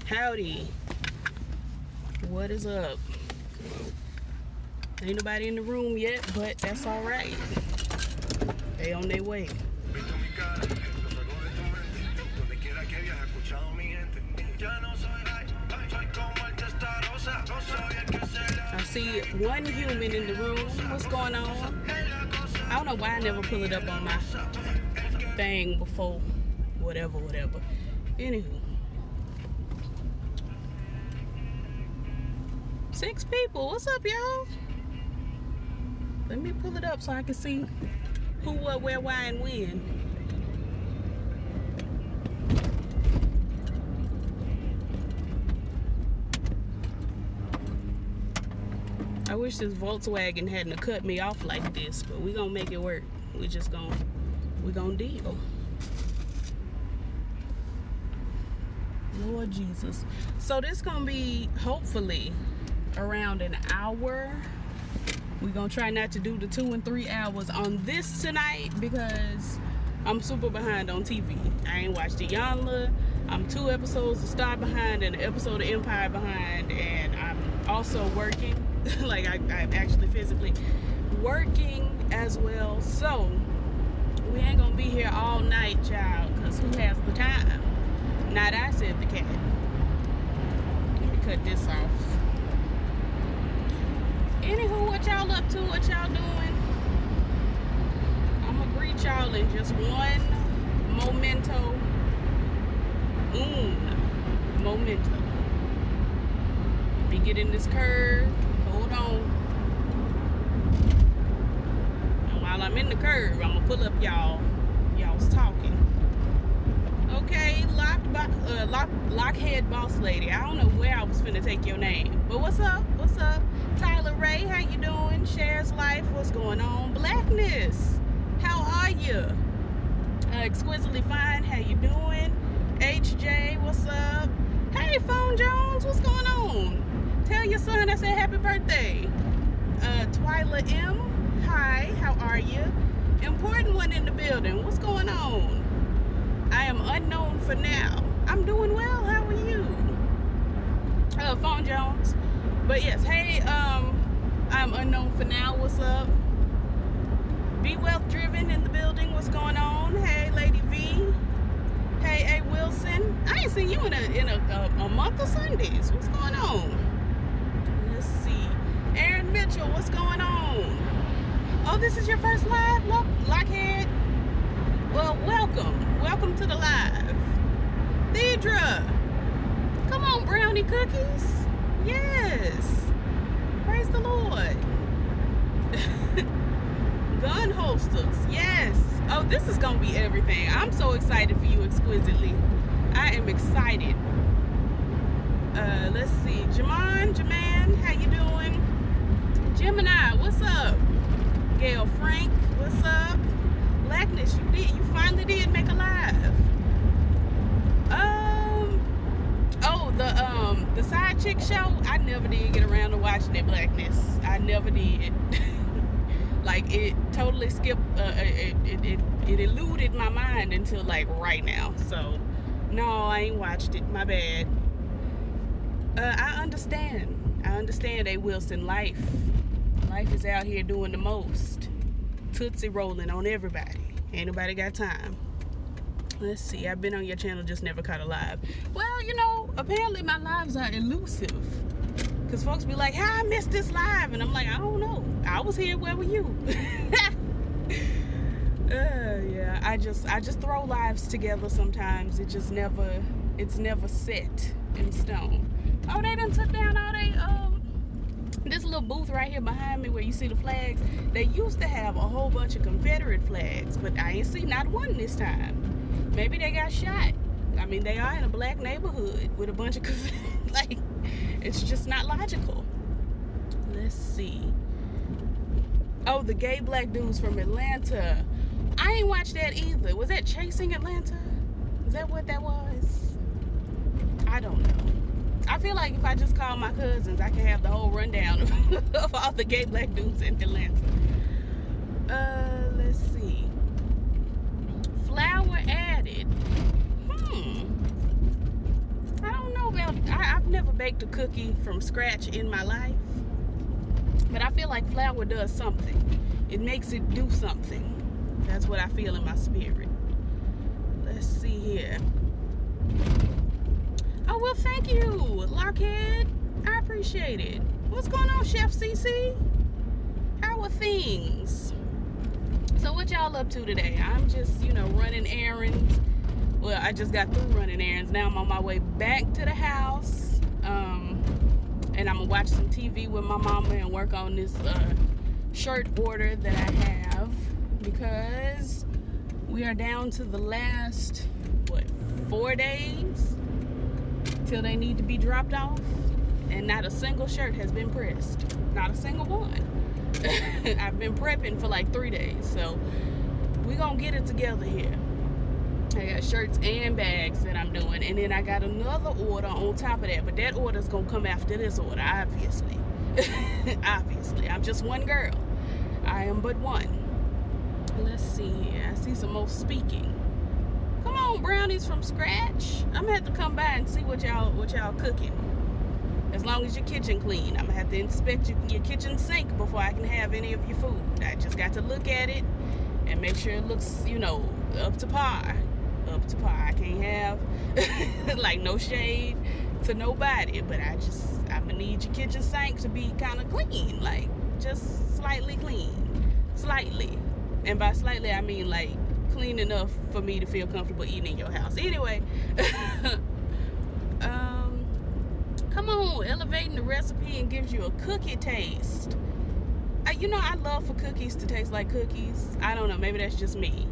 Howdy. What is up? Ain't nobody in the room yet, but that's alright. They on their way. I see one human in the room. What's going on? I don't know why I never pull it up on my thing before. Whatever. Anywho. 6 people. What's up, y'all? Let me pull it up so I can see who, what, where, why, and when. I wish this Volkswagen hadn't cut me off like this, but we gonna make it work. We gonna deal. Lord Jesus. So this gonna be hopefully around an hour. We're gonna try not to do the 2 and 3 hours on this tonight because I'm super behind on TV. I ain't watched the Yanla. I'm 2 episodes of Star behind and an episode of Empire behind, and I'm also working. Like I'm actually physically working as well. So we ain't gonna be here all night, child, because who has the time? Not I, said the cat. Let me cut this off. Anywho, what y'all up to? What y'all doing? I'm gonna greet y'all in just one momento. Momento. Let me get in this curve. Hold on. And while I'm in the curve, I'm gonna pull up y'all's talking. Okay, Lockhead Boss Lady. I don't know where I was finna take your name, but what's up? What's up? Tyler Ray, how you doing? Shares Life, what's going on? Blackness, how are you? Exquisitely Fine, how you doing? HJ, what's up? Hey, Phone Jones, what's going on? Tell your son I said happy birthday. Twyla M, hi, how are you? Important one in the building, what's going on? I am unknown for now. I'm doing well, how are you? Phone Jones. But yes, hey, I'm unknown for now, what's up? Be Wealth Driven in the building, what's going on? Hey, Lady V. Hey, A. Wilson. I ain't seen you in a month of Sundays. What's going on? Let's see. Aaron Mitchell, what's going on? Oh, this is your first live, Lockhead? Well, welcome to the live. Deidre, come on, brownie cookies. Yes, praise the Lord. Gun holsters, yes. Oh, this is gonna be everything. I'm so excited for you, Exquisitely. I am excited. Let's see, Jaman, how you doing? Gemini, what's up? Gail Frank, what's up? Blackness, you finally did make a live. The side chick show, I never did get around to watching it, Blackness. I never did. Like, it totally skipped, it eluded my mind until like right now. So no, I ain't watched it, my bad. I understand A. Wilson. Life is out here doing the most. Tootsie rolling on everybody. Ain't nobody got time. Let's see, I've been on your channel, just never caught a live. Well, you know, apparently my lives are elusive. Because folks be like, how I missed this live? And I'm like, I don't know. I was here, where were you? Yeah, I just throw lives together sometimes. It's never set in stone. Oh, they done took down all they, this little booth right here behind me where you see the flags. They used to have a whole bunch of Confederate flags, but I ain't seen not one this time. Maybe they got shot. I mean, they are in a black neighborhood with a bunch of like, it's just not logical. Let's see. Oh, the gay black dudes from Atlanta. I ain't watched that either. Was that Chasing Atlanta? Is that what that was? I don't know. I feel like if I just call my cousins, I can have the whole rundown of all the gay black dudes in Atlanta. Let's see. Flower added. I don't know about I've never baked a cookie from scratch in my life, but I feel like flour does something. It makes it do something. That's what I feel in my spirit. Let's see here. Oh, well, thank you, Lockheed. I appreciate it. What's going on, Chef CC? How are things? So what y'all up to today? I'm just, running errands. Well, I just got through running errands. Now I'm on my way back to the house. And I'm going to watch some TV with my mama and work on this shirt order that I have, because we are down to the last, 4 days till they need to be dropped off. And not a single shirt has been pressed. Not a single one. I've been prepping for like 3 days, so we're gonna get it together here. I got shirts and bags that I'm doing, and then I got another order on top of that, but that order's gonna come after this order, obviously. Obviously, I'm just one girl. I am but one. Let's see here. I see some more speaking. Come on, brownies from scratch. I'm gonna have to come by and see what y'all cooking. As long as your kitchen clean. I'm gonna have to inspect your kitchen sink before I can have any of your food. I just got to look at it and make sure it looks, up to par. Up to par. I can't have like no shade to nobody, but I'm gonna need your kitchen sink to be kind of clean, like just slightly clean. Slightly. And by slightly I mean like clean enough for me to feel comfortable eating in your house. Anyway, come on, elevating the recipe and gives you a cookie taste. I love for cookies to taste like cookies. I don't know, maybe that's just me.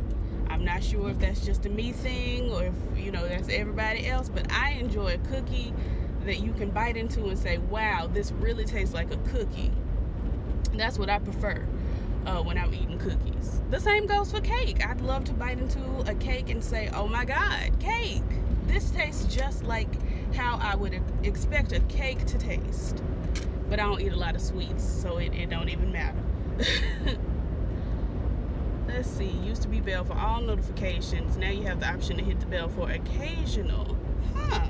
I'm not sure if that's just a me thing or if, that's everybody else, but I enjoy a cookie that you can bite into and say, wow, this really tastes like a cookie. That's what I prefer when I'm eating cookies. The same goes for cake. I'd love to bite into a cake and say, oh my God, cake. This tastes just like how I would expect a cake to taste. But I don't eat a lot of sweets, so it don't even matter. Let's see. Used to be bell for all notifications. Now you have the option to hit the bell for occasional. Huh.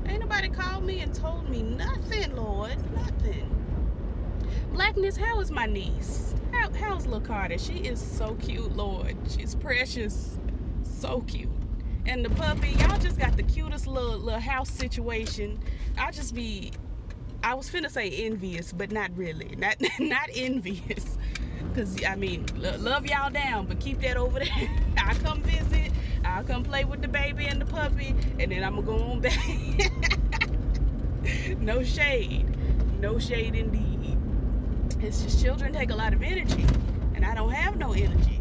Ain't nobody called me and told me nothing, Lord. Nothing. Blackness, how is my niece? How's Lil' Carter? She is so cute, Lord. She's precious. So cute. And the puppy, y'all just got the cutest little house situation. I was finna say envious, but not really. Not envious. Because, love y'all down, but keep that over there. I'll come visit. I'll come play with the baby and the puppy, and then I'm going to go on back. No shade. No shade indeed. It's just children take a lot of energy, and I don't have no energy.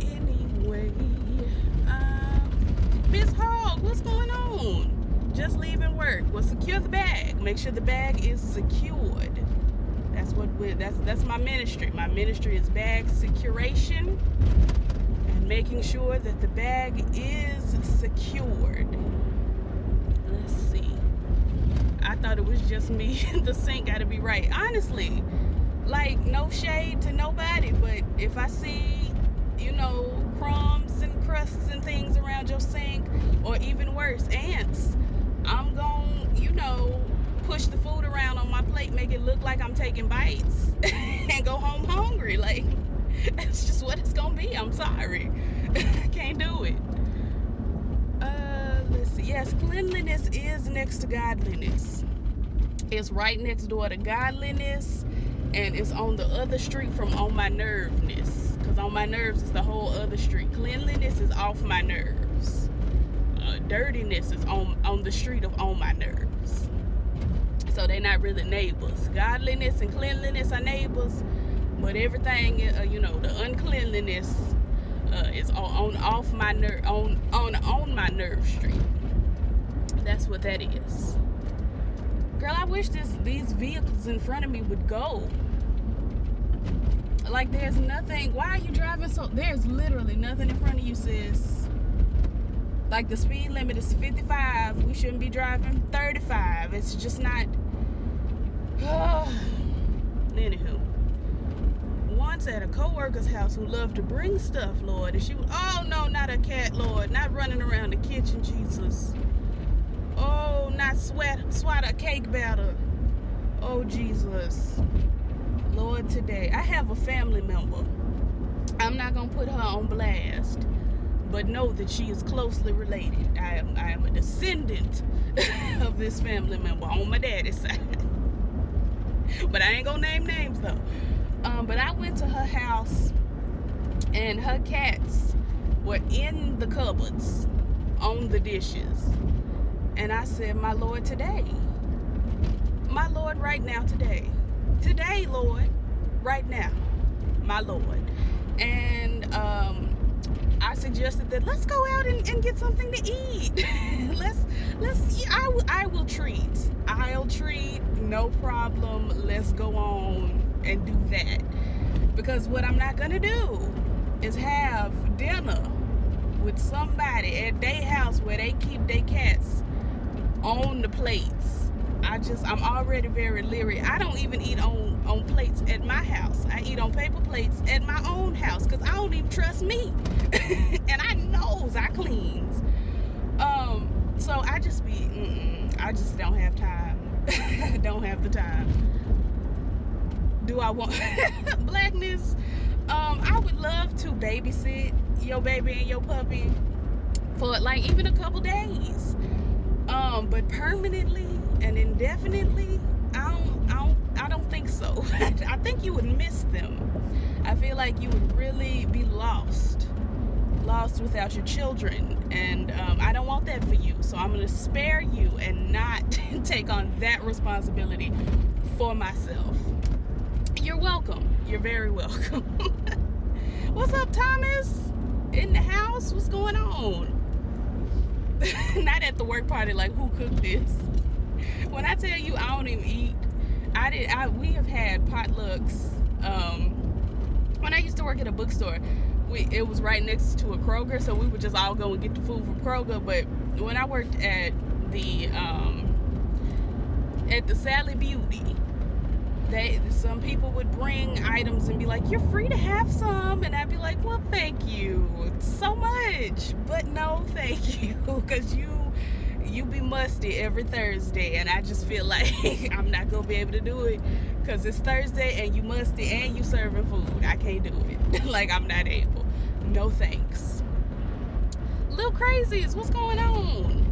Anyway, Miss Hogg, what's going on? Just leaving work. Well, secure the bag. Make sure the bag is secured. That's my ministry. My ministry is bag securation and making sure that the bag is secured. Let's see. I thought it was just me. The sink got to be right. Honestly, like, no shade to nobody, but if I see, crumbs and crusts and things around your sink, or even worse, ants, I'm gonna, push the food around on my plate, make it look like I'm taking bites, and go home hungry. Like, that's just what it's gonna be. I'm sorry. I can't do it. Let's see. Yes, cleanliness is next to godliness. It's right next door to godliness, and it's on the other street from on my nerveness. Because on my nerves is the whole other street. Cleanliness is off my nerves. Dirtiness is on the street of on my nerves. So they're not really neighbors. Godliness and cleanliness are neighbors, but everything, the uncleanliness is on my nerve street. That's what that is. Girl, I wish these vehicles in front of me would go. Like, there's nothing. Why are you driving so? There's literally nothing in front of you, sis. Like, the speed limit is 55. We shouldn't be driving 35. It's just not. Anywho, once at a co-worker's house who loved to bring stuff, Lord, and she was, not a cat, Lord, not running around the kitchen, Jesus. Oh, not swat a cake batter. Oh, Jesus. Lord, today. I have a family member. I'm not going to put her on blast, but know that she is closely related. I am a descendant of this family member on my daddy's side. But I ain't going to name names, though. But I went to her house, and her cats were in the cupboards on the dishes. And I said, my Lord, today. My Lord, right now, today. Today, Lord, right now, my Lord. And I suggested that let's go out and get something to eat. I will treat. I'll treat, no problem. Let's go on and do that. Because what I'm not gonna do is have dinner with somebody at their house where they keep their cats on the plates. I'm already very leery. I don't even eat on plates at my house. I eat on paper plates at my own house because I don't even trust me. And I knows I cleans. So I just I just don't have time. I don't have the time. Do I want blackness? I would love to babysit your baby and your puppy for like even a couple days. But permanently and indefinitely, I don't think so. I think you would miss them. I feel like you would really be lost without your children, and I don't want that for you. So I'm gonna spare you and not take on that responsibility for myself. You're welcome. You're very welcome. What's up, Thomas? In the house? What's going on? Not at the work party, like who cooked this? When I tell you I don't even eat, we have had potlucks. When I used to work at a bookstore, it was right next to a Kroger, so we would just all go and get the food from Kroger. But when I worked at the Sally Beauty, some people would bring items and be like, you're free to have some, and I'd be like, well, thank you so much, but no thank you, because you be musty every Thursday, and I just feel like I'm not gonna be able to do it because it's Thursday and you musty and you serving food. I can't do it. Like, I'm not able. No thanks. Little crazies, what's going on?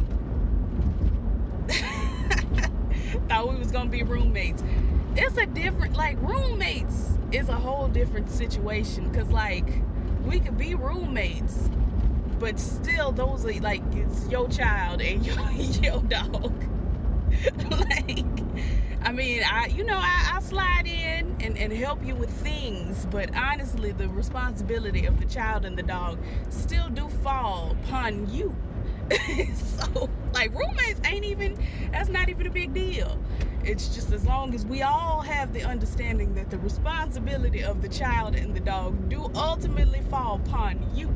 Thought we was gonna be roommates. It's a different, like, roommates is a whole different situation, because like we could be roommates, but still those are like, it's your child and your dog. Like, I mean, I slide in and help you with things, but honestly the responsibility of the child and the dog still do fall upon you. So like, roommates that's not even a big deal. It's just, as long as we all have the understanding that the responsibility of the child and the dog do ultimately fall upon you.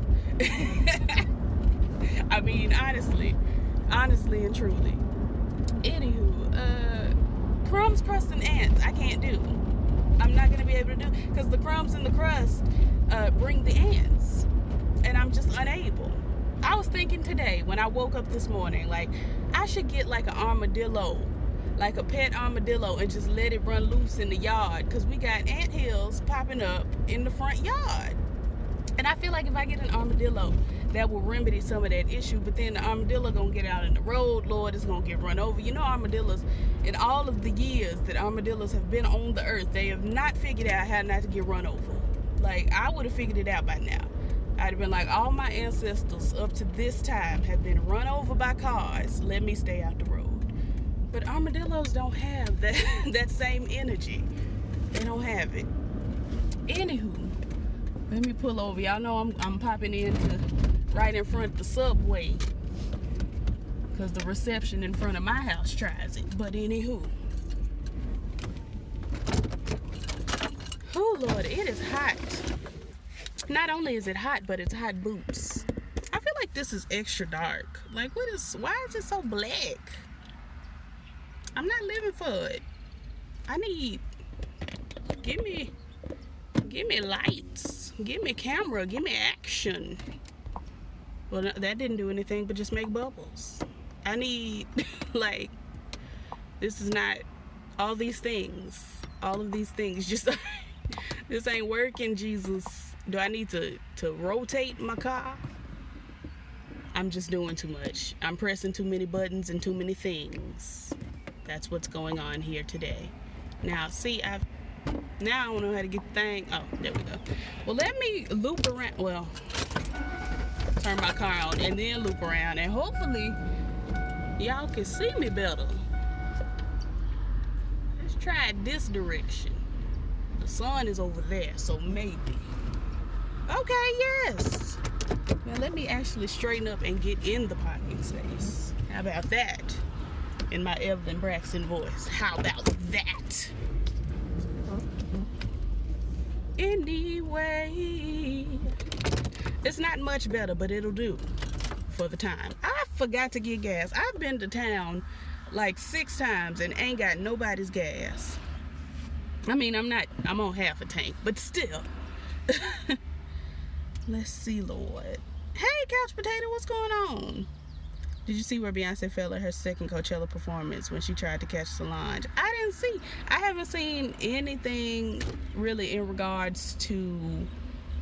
I mean, honestly and truly. Anywho, crumbs, crust, and ants, I can't do. I'm not gonna be able to do, because the crumbs and the crust bring the ants, and I'm just unable. I was thinking today when I woke up this morning, like, I should get like an armadillo, like a pet armadillo, and just let it run loose in the yard, because we got ant hills popping up in the front yard. And I feel like if I get an armadillo, that will remedy some of that issue. But then the armadillo gonna get out in the road, Lord, it's gonna get run over. You know, armadillos, in all of the years that armadillos have been on the earth, they have not figured out how not to get run over. Like, I would have figured it out by now. I'd have been like, all my ancestors up to this time have been run over by cars. Let me stay out the road. But armadillos don't have that same energy. They don't have it. Anywho, let me pull over. Y'all know I'm popping into right in front of the subway, because the reception in front of my house tries it. But anywho. Oh Lord, it is hot. Not only is it hot, but it's hot boots. I feel like this is extra dark. Like, why is it so black? I'm not living for it. I need, give me lights. Give me camera. Give me action. Well, that didn't do anything but just make bubbles. I need, like, This is not all of these things just this ain't working. Jesus, do I need to rotate my car? I'm just doing too much. I'm pressing too many buttons and too many things. That's what's going on here today. Now, see, now I don't know how to get the thing. Oh, there we go. Well, let me loop around. Well, turn my car on and then loop around, and hopefully y'all can see me better. Let's try this direction. The sun is over there, so maybe. Okay, yes. Now let me actually straighten up and get in the parking space. How about that? In my Evelyn Braxton voice. How about that? Anyway, it's not much better, but it'll do for the time. I forgot to get gas. I've been to town like 6 times and ain't got nobody's gas. I mean, I'm on half a tank, but still. Let's see, Lord. Hey, Couch Potato, what's going on? Did you see where Beyonce fell at her second Coachella performance when she tried to catch Solange? I didn't see. I haven't seen anything really in regards to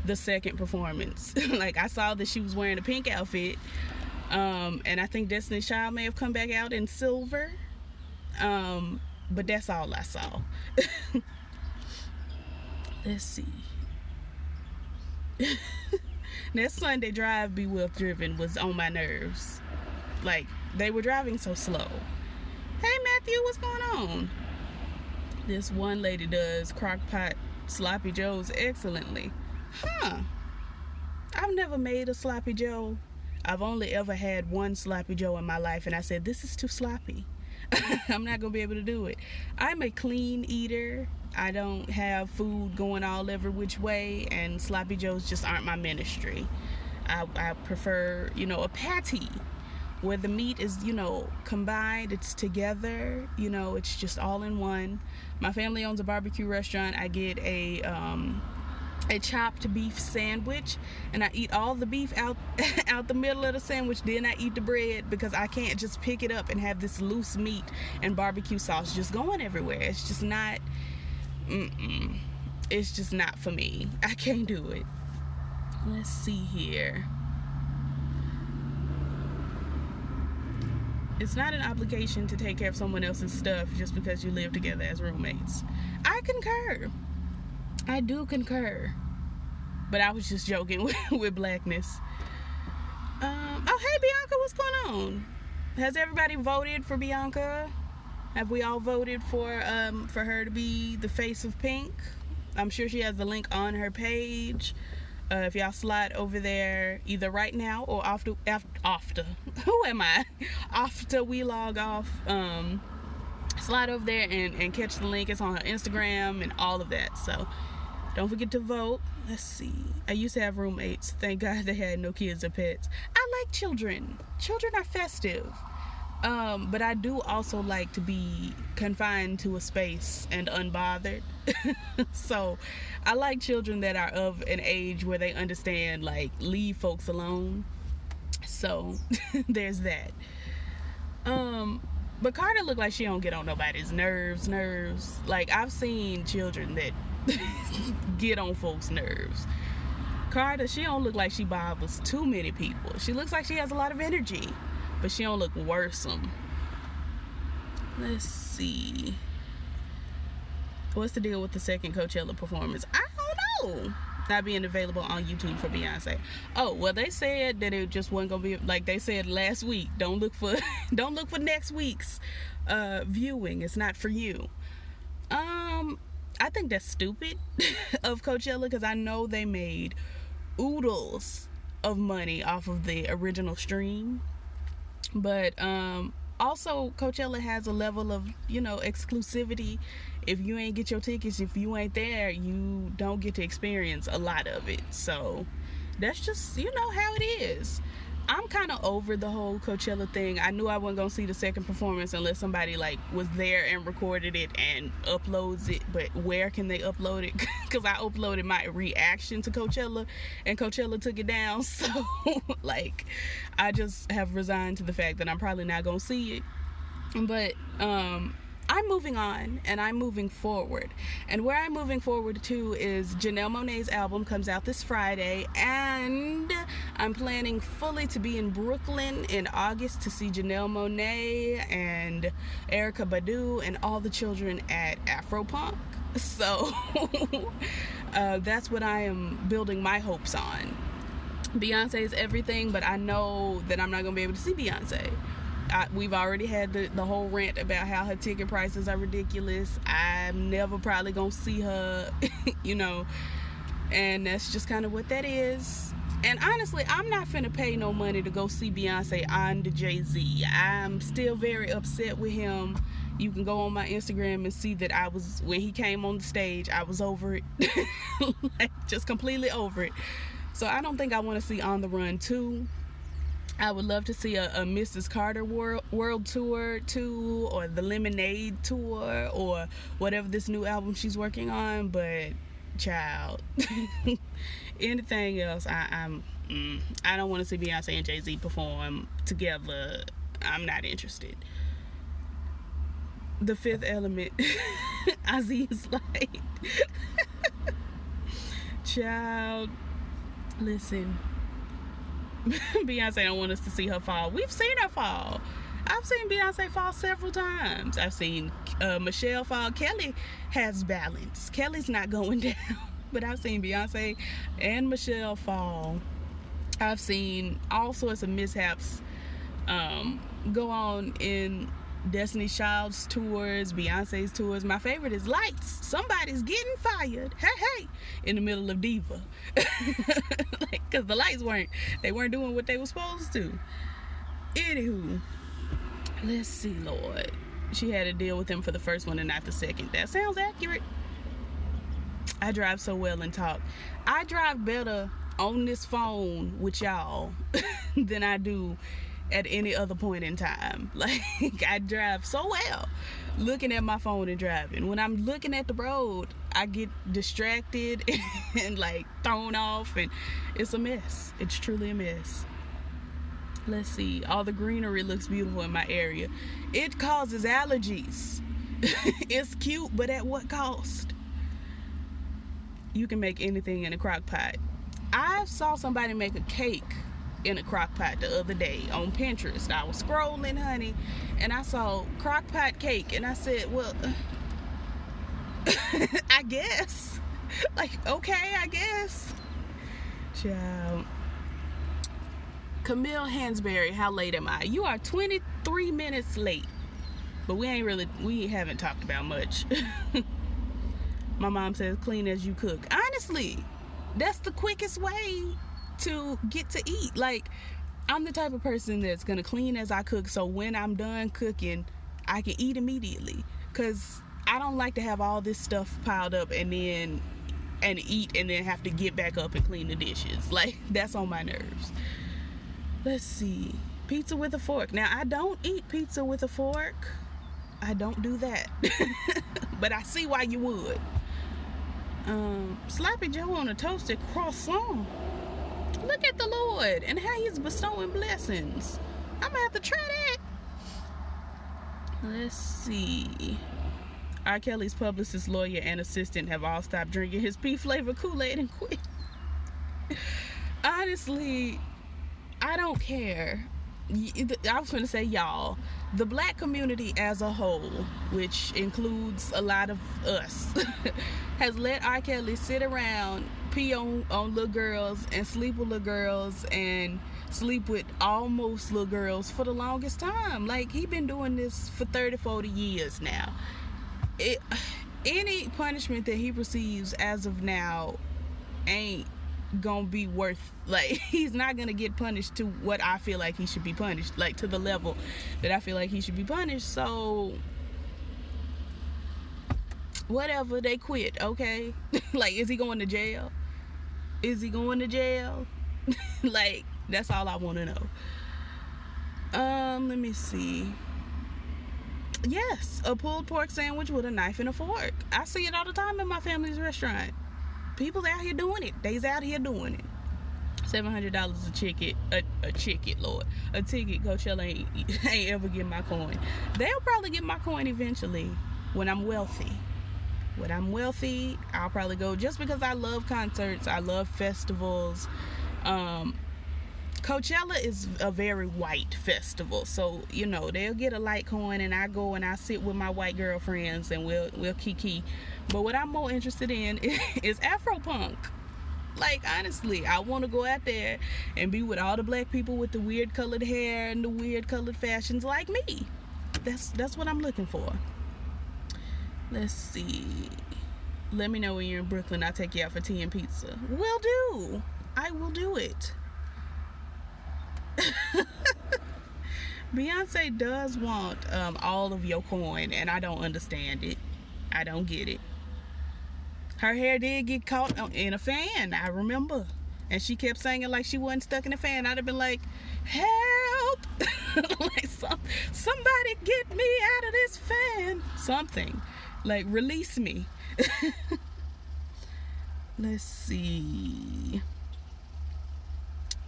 the second performance. Like, I saw that she was wearing a pink outfit. And I think Destiny's Child may have come back out in silver. But that's all I saw. Let's see. That Sunday drive Be Wealth driven was on my nerves. Like, they were driving so slow. Hey Matthew, what's going on? This one lady does Crockpot sloppy joes excellently. Huh. I've never made a sloppy joe. I've only ever had one sloppy joe in my life, and I said, this is too sloppy. I'm not gonna be able to do it. I'm a clean eater. I don't have food going all every which way, and sloppy joes just aren't my ministry. I prefer, a patty where the meat is, combined, it's together, it's just all in one. My family owns a barbecue restaurant. I get a chopped beef sandwich, and I eat all the beef out the middle of the sandwich. Then I eat the bread, because I can't just pick it up and have this loose meat and barbecue sauce just going everywhere. It's just not, it's just not for me. I can't do it. Let's see here. It's not an obligation to take care of someone else's stuff just because you live together as roommates. I concur. I do concur. But I was just joking with blackness. Oh, hey, Bianca, what's going on? Has everybody voted for Bianca? Have we all voted for her to be the face of pink? I'm sure she has the link on her page. If y'all slide over there either right now or after who am I? After we log off, slide over there and catch the link. It's on her Instagram and all of that. So don't forget to vote. Let's see. I used to have roommates. Thank God they had no kids or pets. I like children. Children are festive. But I do also like to be confined to a space and unbothered. So I like children that are of an age where they understand, like, leave folks alone. So there's that. But Carter look like she don't get on nobody's nerves. Like, I've seen children that get on folks' nerves. Carter, she don't look like she bothers too many people. She looks like she has a lot of energy, but she don't look worrisome. Let's see. What's the deal with the second Coachella performance? I don't know. Not being available on YouTube for Beyonce. Oh, well, they said that it just wasn't gonna be, like they said last week. Don't look for next week's viewing. It's not for you. I think that's stupid of Coachella, because I know they made oodles of money off of the original stream. But also Coachella has a level of, exclusivity. If you ain't get your tickets, if you ain't there, you don't get to experience a lot of it. So that's just, how it is. I'm kind of over the whole Coachella thing. I knew I wasn't going to see the second performance unless somebody, was there and recorded it and uploads it. But where can they upload it? Because I uploaded my reaction to Coachella, and Coachella took it down. So, I just have resigned to the fact that I'm probably not going to see it. But I'm moving on and I'm moving forward. And where I'm moving forward to is Janelle Monáe's album comes out this Friday, and I'm planning fully to be in Brooklyn in August to see Janelle Monáe and Erykah Badu and all the children at Afropunk. So that's what I am building my hopes on. Beyonce is everything, but I know that I'm not going to be able to see Beyonce. We've already had the whole rant about how her ticket prices are ridiculous. I'm never probably going to see her, you know, and that's just kind of what that is. And honestly, I'm not finna pay no money to go see Beyonce on the Jay-Z. I'm still very upset with him. You can go on my Instagram and see that when he came on the stage, I was over it. Like, just completely over it. So I don't think I want to see On the Run 2. I would love to see a Mrs. Carter World Tour too, or the Lemonade Tour, or whatever this new album she's working on. But child, anything else, I don't want to see Beyonce and Jay-Z perform together. I'm not interested. The Fifth Element, Aziz Light. Child, listen. Beyonce don't want us to see her fall. We've seen her fall. I've seen Beyonce fall several times. I've seen Michelle fall. Kelly has balance. Kelly's not going down. But I've seen Beyonce and Michelle fall. I've seen all sorts of mishaps go on in Destiny's Child's tours, Beyonce's tours. My favorite is Lights. Somebody's getting fired. Hey, in the middle of Diva. Like, because the lights weren't doing what they were supposed to. Anywho, let's see, Lord. She had to deal with him for the first one and not the second. That sounds accurate. I drive so well and talk. I drive better on this phone with y'all than I do at any other point in time. Like, I drive so well looking at my phone and driving. When I'm looking at the road, I get distracted and like thrown off, and it's a mess. It's truly a mess. Let's see. All the greenery looks beautiful in my area. It causes allergies. It's cute, but at what cost? You can make anything in a crock pot. I saw somebody make a cake in a crock pot the other day on Pinterest. I was scrolling, honey, and I saw crock pot cake, and I said, well, I guess. Like, okay, I guess. Child. Camille Hansberry, how late am I? You are 23 minutes late. But we haven't talked about much. My mom says clean as you cook. Honestly, that's the quickest way to get to eat. Like, I'm the type of person that's gonna clean as I cook, so when I'm done cooking, I can eat immediately. Cause I don't like to have all this stuff piled up and eat and then have to get back up and clean the dishes. Like, that's on my nerves. Let's see. Pizza with a fork. Now, I don't eat pizza with a fork. I don't do that. But I see why you would. Sloppy Joe on a toasted croissant. Look at the Lord and how he's bestowing blessings. I'm gonna have to try that. Let's see. R. Kelly's publicist, lawyer, and assistant have all stopped drinking his pea-flavored Kool-Aid and quit. Honestly, I don't care. I was going to say y'all. The black community as a whole, which includes a lot of us, has let R. Kelly sit around, pee on little girls and sleep with little girls and sleep with almost little girls for the longest time. Like, he been doing this for 30, 40 years now. Any punishment that he receives as of now ain't gonna be worth, like, he's not gonna get punished to what I feel like he should be punished, like to the level that I feel like he should be punished. So whatever, they quit, okay? Like, is he going to jail? Is he going to jail? Like, that's all I want to know. Let me see. Yes, a pulled pork sandwich with a knife and a fork. I see it all the time in my family's restaurant. People's out here doing it. They's out here doing it. $700 a ticket, Lord. A ticket. Coachella ain't ever get my coin. They'll probably get my coin eventually when I'm wealthy. When I'm wealthy, I'll probably go, just because I love concerts. I love festivals. Coachella is a very white festival, so you know they'll get a Litecoin, and I go and I sit with my white girlfriends and we'll kiki. But what I'm more interested in is Afropunk. Like, honestly, I want to go out there and be with all the black people with the weird colored hair and the weird colored fashions like me. That's what I'm looking for. Let's see. Let me know when you're in Brooklyn. I'll take you out for tea and pizza. Will do. I will do it. Beyonce does want all of your coin, and I don't understand it. I don't get it. Her hair did get caught in a fan, I remember, and she kept singing like she wasn't stuck in a fan. I'd have been like, help. Like, somebody get me out of this fan. Something like, release me. Let's see.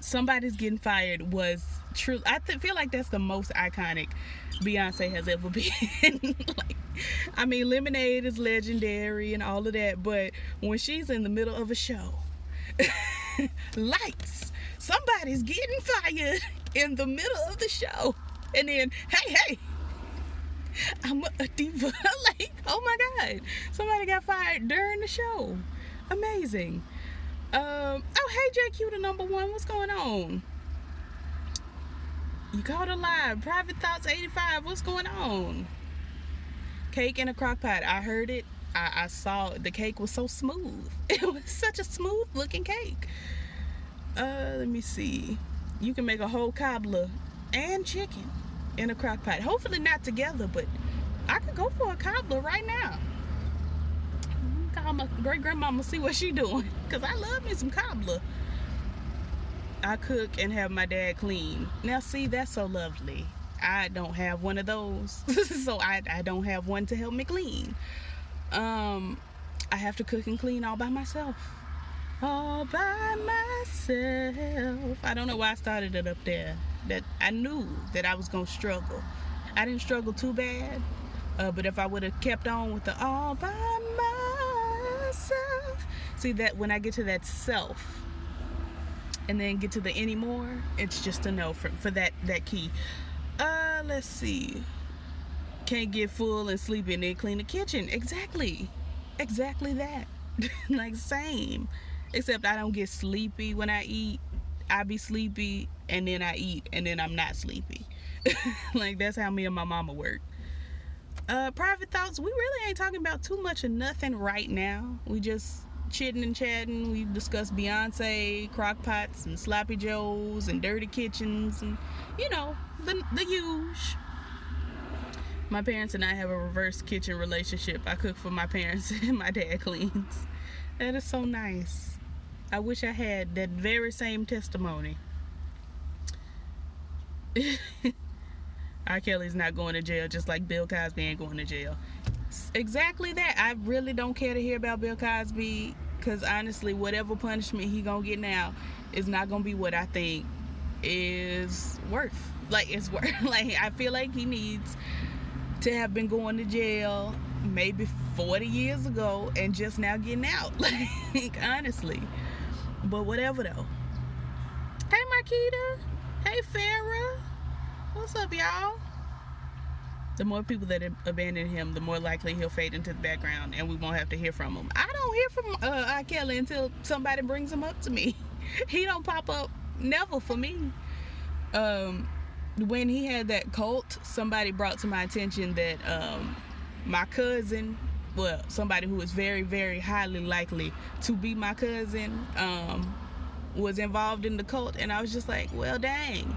Somebody's Getting Fired was true. I feel like that's the most iconic Beyonce has ever been. Like, I mean, Lemonade is legendary and all of that, but when she's in the middle of a show, lights, somebody's getting fired in the middle of the show, and then, hey, I'm a diva. Like, oh my God, somebody got fired during the show. Amazing. Oh, hey, JQ, the number one. What's going on? You called her live. Private Thoughts 85. What's going on? Cake in a crock pot. I heard it. I saw it. The cake was so smooth. It was such a smooth looking cake. Let me see. You can make a whole cobbler and chicken in a crock pot. Hopefully not together, but I could go for a cobbler right now. Call my great grandmama, see what she doing, because I love me some cobbler. I cook and have my dad clean. Now see, that's so lovely. I don't have one of those. So I don't have one to help me clean. I have to cook and clean all by myself. All by myself. I don't know why I started it up there. That I knew that I was gonna struggle. I didn't struggle too bad, but if I would have kept on with the all by myself, see, that when I get to that self and then get to the anymore, it's just a no for that key. Let's see. Can't get full and sleepy and then clean the kitchen. Exactly that. Like, same, except I don't get sleepy when I eat. I be sleepy and then I eat and then I'm not sleepy. Like, that's how me and my mama work. Private Thoughts, we really ain't talking about too much of nothing right now. We just chitting and chatting. We discussed Beyonce, crockpots, and sloppy joes, and dirty kitchens, and you know, the huge. My parents and I have a reverse kitchen relationship. I cook for my parents and my dad cleans. That is so nice. I wish I had that very same testimony. R. Kelly's not going to jail, just like Bill Cosby ain't going to jail. Exactly that. I really don't care to hear about Bill Cosby, because honestly, whatever punishment he gonna get now is not gonna be what I think is worth. Like, it's worth. Like, I feel like he needs to have been going to jail maybe 40 years ago and just now getting out. Like, honestly. But whatever though. Hey Marquita. Hey Farrah. What's up, y'all? The more people that abandon him, the more likely he'll fade into the background and we won't have to hear from him. I don't hear from R. Kelly until somebody brings him up to me. He don't pop up, never, for me. When he had that cult, somebody brought to my attention that my cousin, well, somebody who is very, very highly likely to be my cousin, was involved in the cult, and I was just like, well, dang,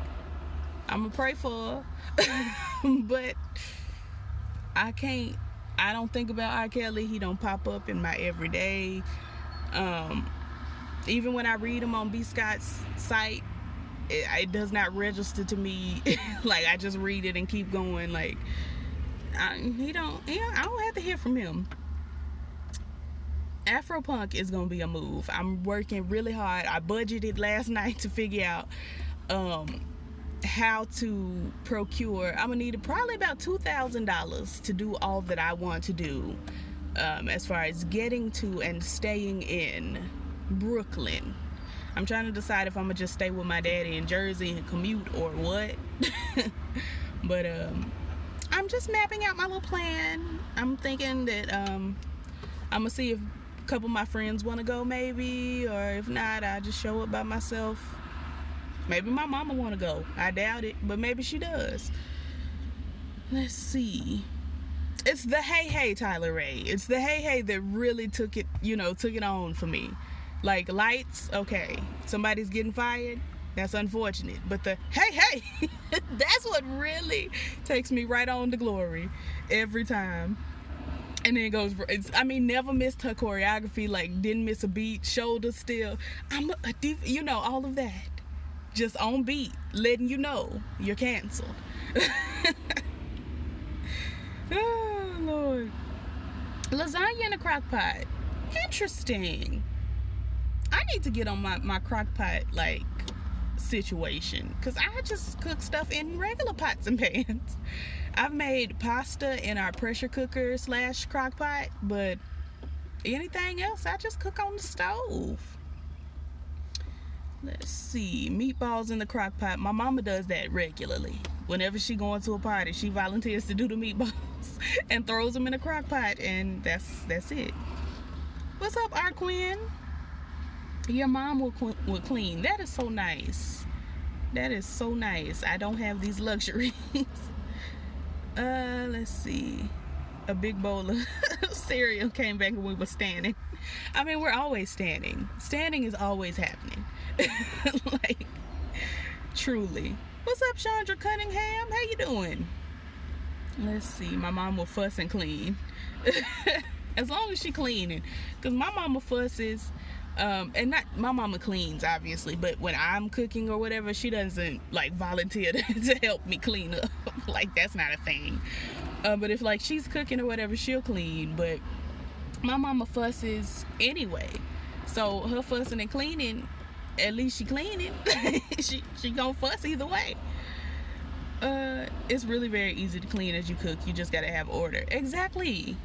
I'm gonna pray for her. But I don't think about R. Kelly. He don't pop up in my everyday. Even when I read him on B. Scott's site, it does not register to me. Like, I just read it and keep going. Like, I don't have to hear from him. Afropunk is gonna be a move. I'm working really hard. I budgeted last night to figure out how to procure. I'm gonna need probably about $2,000 to do all that I want to do, as far as getting to and staying in Brooklyn. I'm trying to decide if I'm gonna just stay with my daddy in Jersey and commute or what. But I'm just mapping out my little plan. I'm thinking that I'm gonna see if a couple of my friends want to go, maybe, or if not, I just show up by myself. Maybe my mama want to go. I doubt it, but maybe she does. Let's see. It's the hey Tyler Ray. It's the hey that really took it on for me. Like lights, okay. Somebody's getting fired. That's unfortunate. But the hey, that's what really takes me right on to glory every time. And then it goes, never missed her choreography, like didn't miss a beat, shoulders still. All of that. Just on beat, letting you know you're canceled. Oh, Lord. Lasagna in a crock pot. Interesting. I need to get on my crock pot, like, situation, because I just cook stuff in regular pots and pans. I've made pasta in our pressure cooker / crock pot, but anything else, I just cook on the stove. Let's see, meatballs in the crock pot. My mama does that regularly. Whenever she going to a party, she volunteers to do the meatballs and throws them in a crock pot, and that's it. What's up, Arquin? Your mom will clean. That is so nice. That is so nice. I don't have these luxuries. Let's see. A big bowl of cereal came back when we were standing. We're always standing. Standing is always happening. Like, truly. What's up, Chandra Cunningham? How you doing? Let's see. My mom will fuss and clean. As long as she cleaning. Because my mama fusses. And not my mama cleans, obviously, but when I'm cooking or whatever, she doesn't like volunteer to help me clean up. Like, that's not a thing. But if like she's cooking or whatever, she'll clean. But my mama fusses anyway, so her fussing and cleaning, at least she cleaning. she gonna fuss either way. It's really very easy to clean as you cook. You just gotta have order. Exactly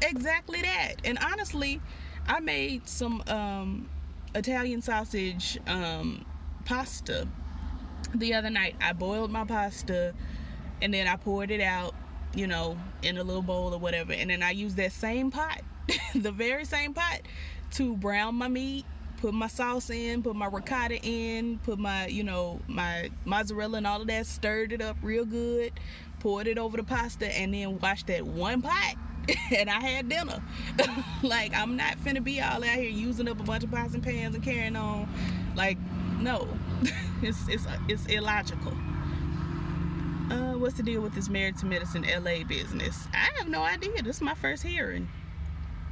that. And honestly, I made some Italian sausage pasta the other night. I boiled my pasta and then I poured it out, in a little bowl or whatever. And then I used that same pot, the very same pot, to brown my meat, put my sauce in, put my ricotta in, put my, my mozzarella and all of that, stirred it up real good, poured it over the pasta, and then washed that one pot. And I had dinner. Like, I'm not finna be all out here using up a bunch of pots and pans and carrying on. Like, no. It's illogical. What's the deal with this Married to Medicine LA business? I have no idea. This is my first hearing.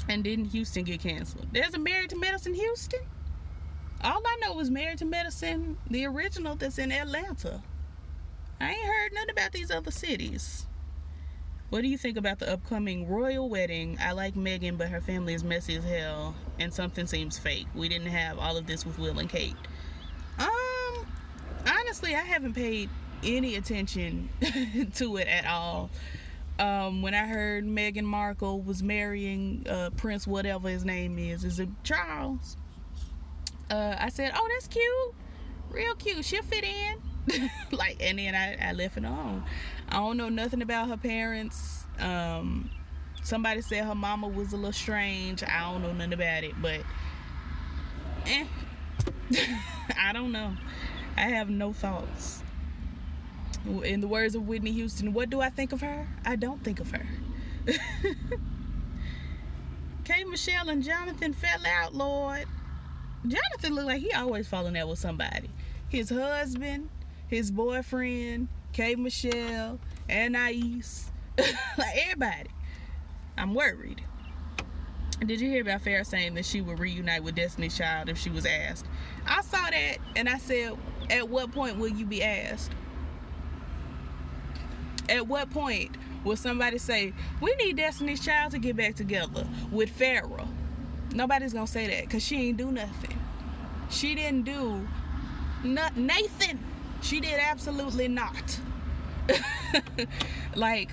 And didn't Houston get canceled? There's a Married to Medicine Houston? All I know is Married to Medicine, the original that's in Atlanta. I ain't heard nothing about these other cities. What do you think about the upcoming royal wedding? I like Meghan, but her family is messy as hell, and something seems fake. We didn't have all of this with Will and Kate. Honestly, I haven't paid any attention to it at all. When I heard Meghan Markle was marrying Prince whatever his name is it Charles? I said, oh, that's cute. Real cute. She'll fit in. And then I left it on. I don't know nothing about her parents. Somebody said her mama was a little strange. I don't know nothing about it, but I don't know. I have no thoughts. In the words of Whitney Houston, what do I think of her? I don't think of her. K. Michelle and Jonathan fell out, Lord. Jonathan looked like he always falling out with somebody. His husband, his boyfriend, K. Michelle, Anais, like everybody. I'm worried. Did you hear about Farrah saying that she would reunite with Destiny's Child if she was asked? I saw that and I said, at what point will you be asked? At what point will somebody say, we need Destiny's Child to get back together with Farrah? Nobody's gonna say that because she ain't do nothing. She didn't do Nathan. She did absolutely not. Like,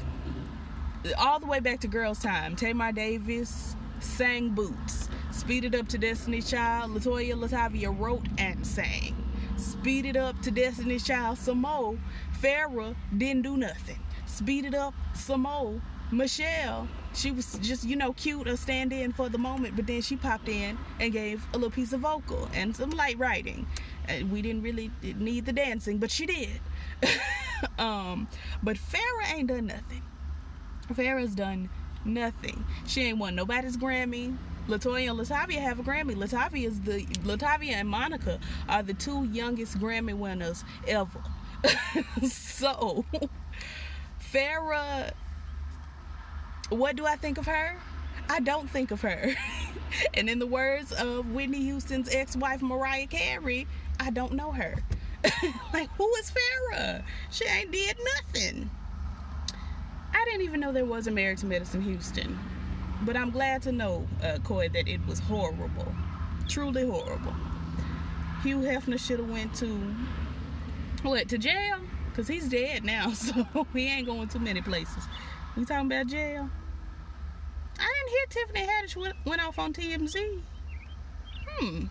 all the way back to Girls Time, Tamar Davis sang Boots. Speed It Up to Destiny's Child, Latoya Latavia wrote and sang. Speed It Up to Destiny's Child, some more. Farrah didn't do nothing. Speed It Up some more. Michelle, she was just, cute or stand in for the moment, but then she popped in and gave a little piece of vocal and some light writing. We didn't really need the dancing, but she did. But Farrah ain't done nothing. Farrah's done nothing. She ain't won nobody's Grammy. Latoya and Latavia have a Grammy. Latavia and Monica are the two youngest Grammy winners ever. So, Farrah, what do I think of her? I don't think of her. And in the words of Whitney Houston's ex-wife Mariah Carey, I don't know her. Like, who is Farrah? She ain't did nothing. I didn't even know there was a Married to Medicine Houston. But I'm glad to know, Coy, that it was horrible. Truly horrible. Hugh Hefner should have went to jail? Because he's dead now, so he ain't going too many places. We talking about jail? I didn't hear Tiffany Haddish went off on TMZ. I'm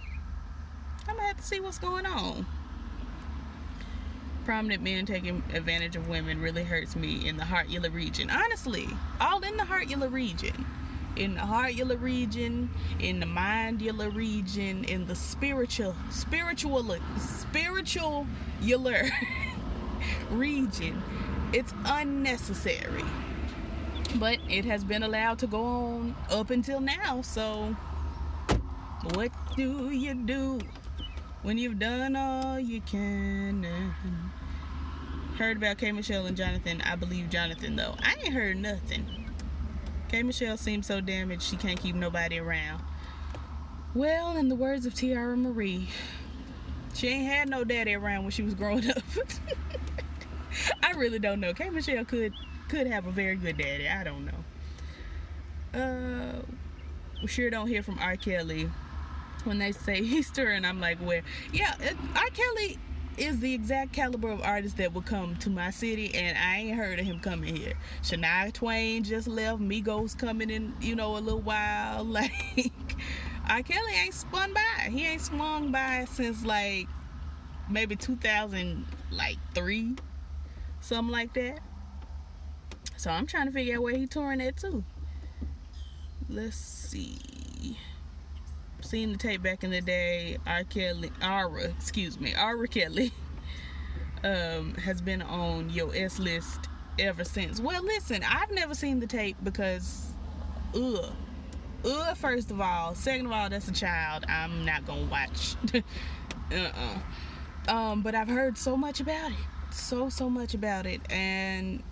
gonna have to see what's going on. Prominent men taking advantage of women really hurts me in the Heart-Yella region. Honestly, all in the Heart-Yella region. In the Heart-Yella region, in the Mind-Yella region, in the spiritual Yella region. It's unnecessary. But it has been allowed to go on up until now, so what do you do when you've done all you can? Heard about K. Michelle and Jonathan. I believe Jonathan, though. I ain't heard nothing. K. Michelle seems so damaged she can't keep nobody around. Well, in the words of Tiara Marie, she ain't had no daddy around when she was growing up. I really don't know. K. Michelle could have a very good daddy. I don't know. We sure don't hear from R. Kelly when they say he's touring. I'm like, where? Yeah, R. Kelly is the exact caliber of artist that would come to my city, and I ain't heard of him coming here. Shania Twain just left. Migos coming in, a little while. Like, R. Kelly ain't spun by. He ain't swung by since like maybe 2003, something like that. So I'm trying to figure out where he touring at too. Let's see. Seen the tape back in the day. Ara Kelly has been on your S list ever since. Well, listen, I've never seen the tape because first of all. Second of all, that's a child. I'm not gonna watch. But I've heard so much about it. So much about it. And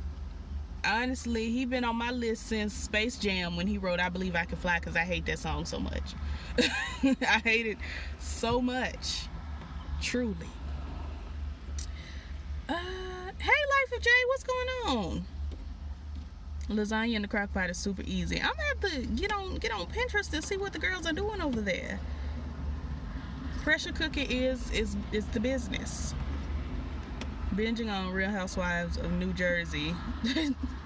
honestly, he been on my list since Space Jam when he wrote I Believe I Can Fly, because I hate that song so much. I hate it so much. Truly. Hey, Life of Jay, what's going on? Lasagna in the Crockpot is super easy. I'm gonna have to get on Pinterest and see what the girls are doing over there. Pressure cooker is the business. Binging on Real Housewives of New Jersey.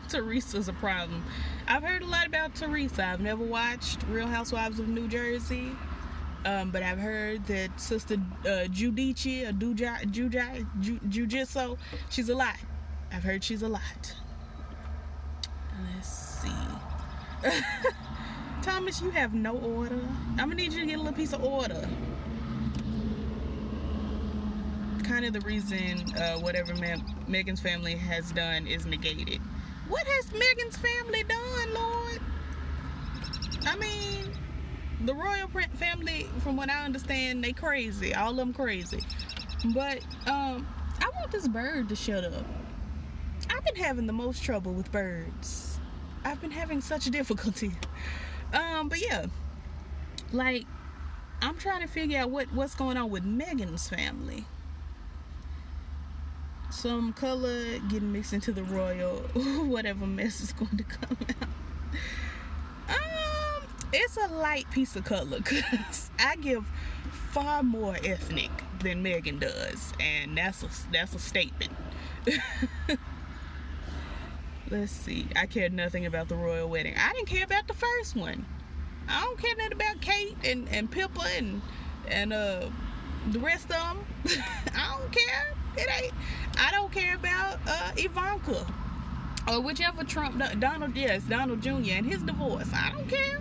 Teresa's a problem. I've heard a lot about Teresa. I've never watched Real Housewives of New Jersey, but I've heard that Sister Judici or Jujitsu, she's a lot. I've heard she's a lot. Let's see. Thomas, you have no order. I'm gonna need you to get a little piece of order. Kind of the reason whatever Megan's family has done is negated. What has Megan's family done, Lord? I mean, the royal family, from what I understand, they crazy. All of them crazy. But I want this bird to shut up. I've been having the most trouble with birds. I've been having such difficulty. But yeah, like, I'm trying to figure out what's going on with Megan's family. Some color getting mixed into the royal, whatever mess is going to come out. It's a light piece of color because I give far more ethnic than Megan does, and that's a statement. Let's see. I cared nothing about the royal wedding. I didn't care about the first one. I don't care nothing about Kate and Pippa and the rest of them. I don't care. I don't care about Ivanka or whichever Trump, Donald Jr. and his divorce. I don't care.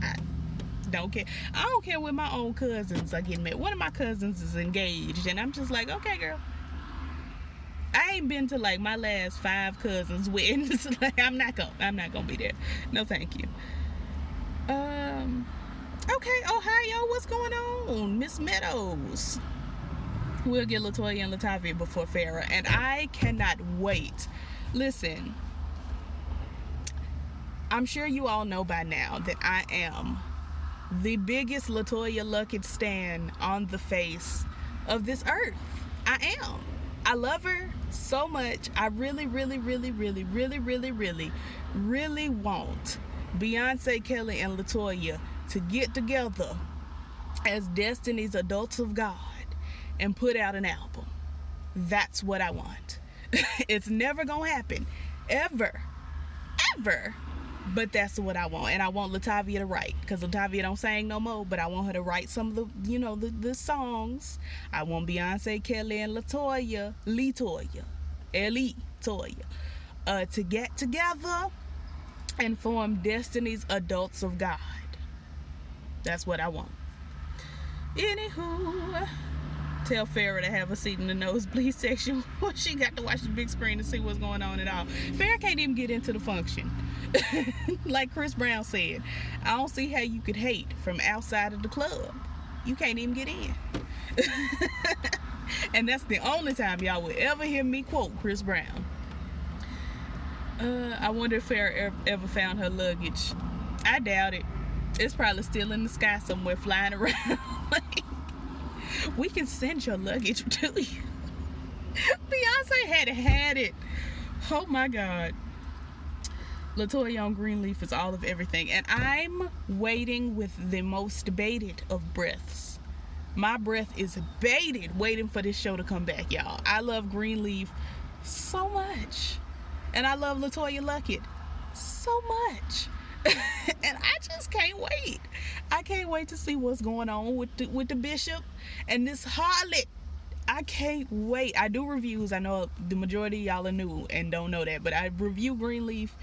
I don't care. I don't care when my own cousins are getting married. One of my cousins is engaged, and I'm just like, okay, girl. I ain't been to like my last 5 cousins' weddings. Like, I'm not gonna be there. No, thank you. Okay, Ohio, what's going on? Miss Meadows. We'll get LaToya and Latavia before Farrah, and I cannot wait. Listen, I'm sure you all know by now that I am the biggest LaToya Luckett stan on the face of this earth. I am. I love her so much. I really, really, really, really, really, really, really, really want Beyonce, Kelly, and LaToya to get together as Destiny's Adults of God and put out an album. That's what I want. It's never gonna happen, ever, but that's what I want. And I want Latavia to write, because Latavia don't sing no more, but I want her to write some of the the songs. I want Beyonce, Kelly, and LaToya to get together and form Destiny's Adults of God. That's what I want. Anywho, tell Farrah to have a seat in the nosebleed section. She got to watch the big screen to see what's going on at all. Farrah can't even get into the function. Like Chris Brown said, I don't see how you could hate from outside of the club. You can't even get in. And that's the only time y'all will ever hear me quote Chris Brown. I wonder if Farrah ever found her luggage. I doubt it. It's probably still in the sky somewhere flying around. Like, we can send your luggage to you. Beyonce had it. Oh my God. LaToya on Greenleaf is all of everything. And I'm waiting with the most bated of breaths. My breath is bated, waiting for this show to come back, y'all. I love Greenleaf so much. And I love LaToya Luckett so much. And I just can't wait. I can't wait to see what's going on with the bishop and this harlot. I can't wait. I do reviews. I know the majority of y'all are new and don't know that, but I review Greenleaf,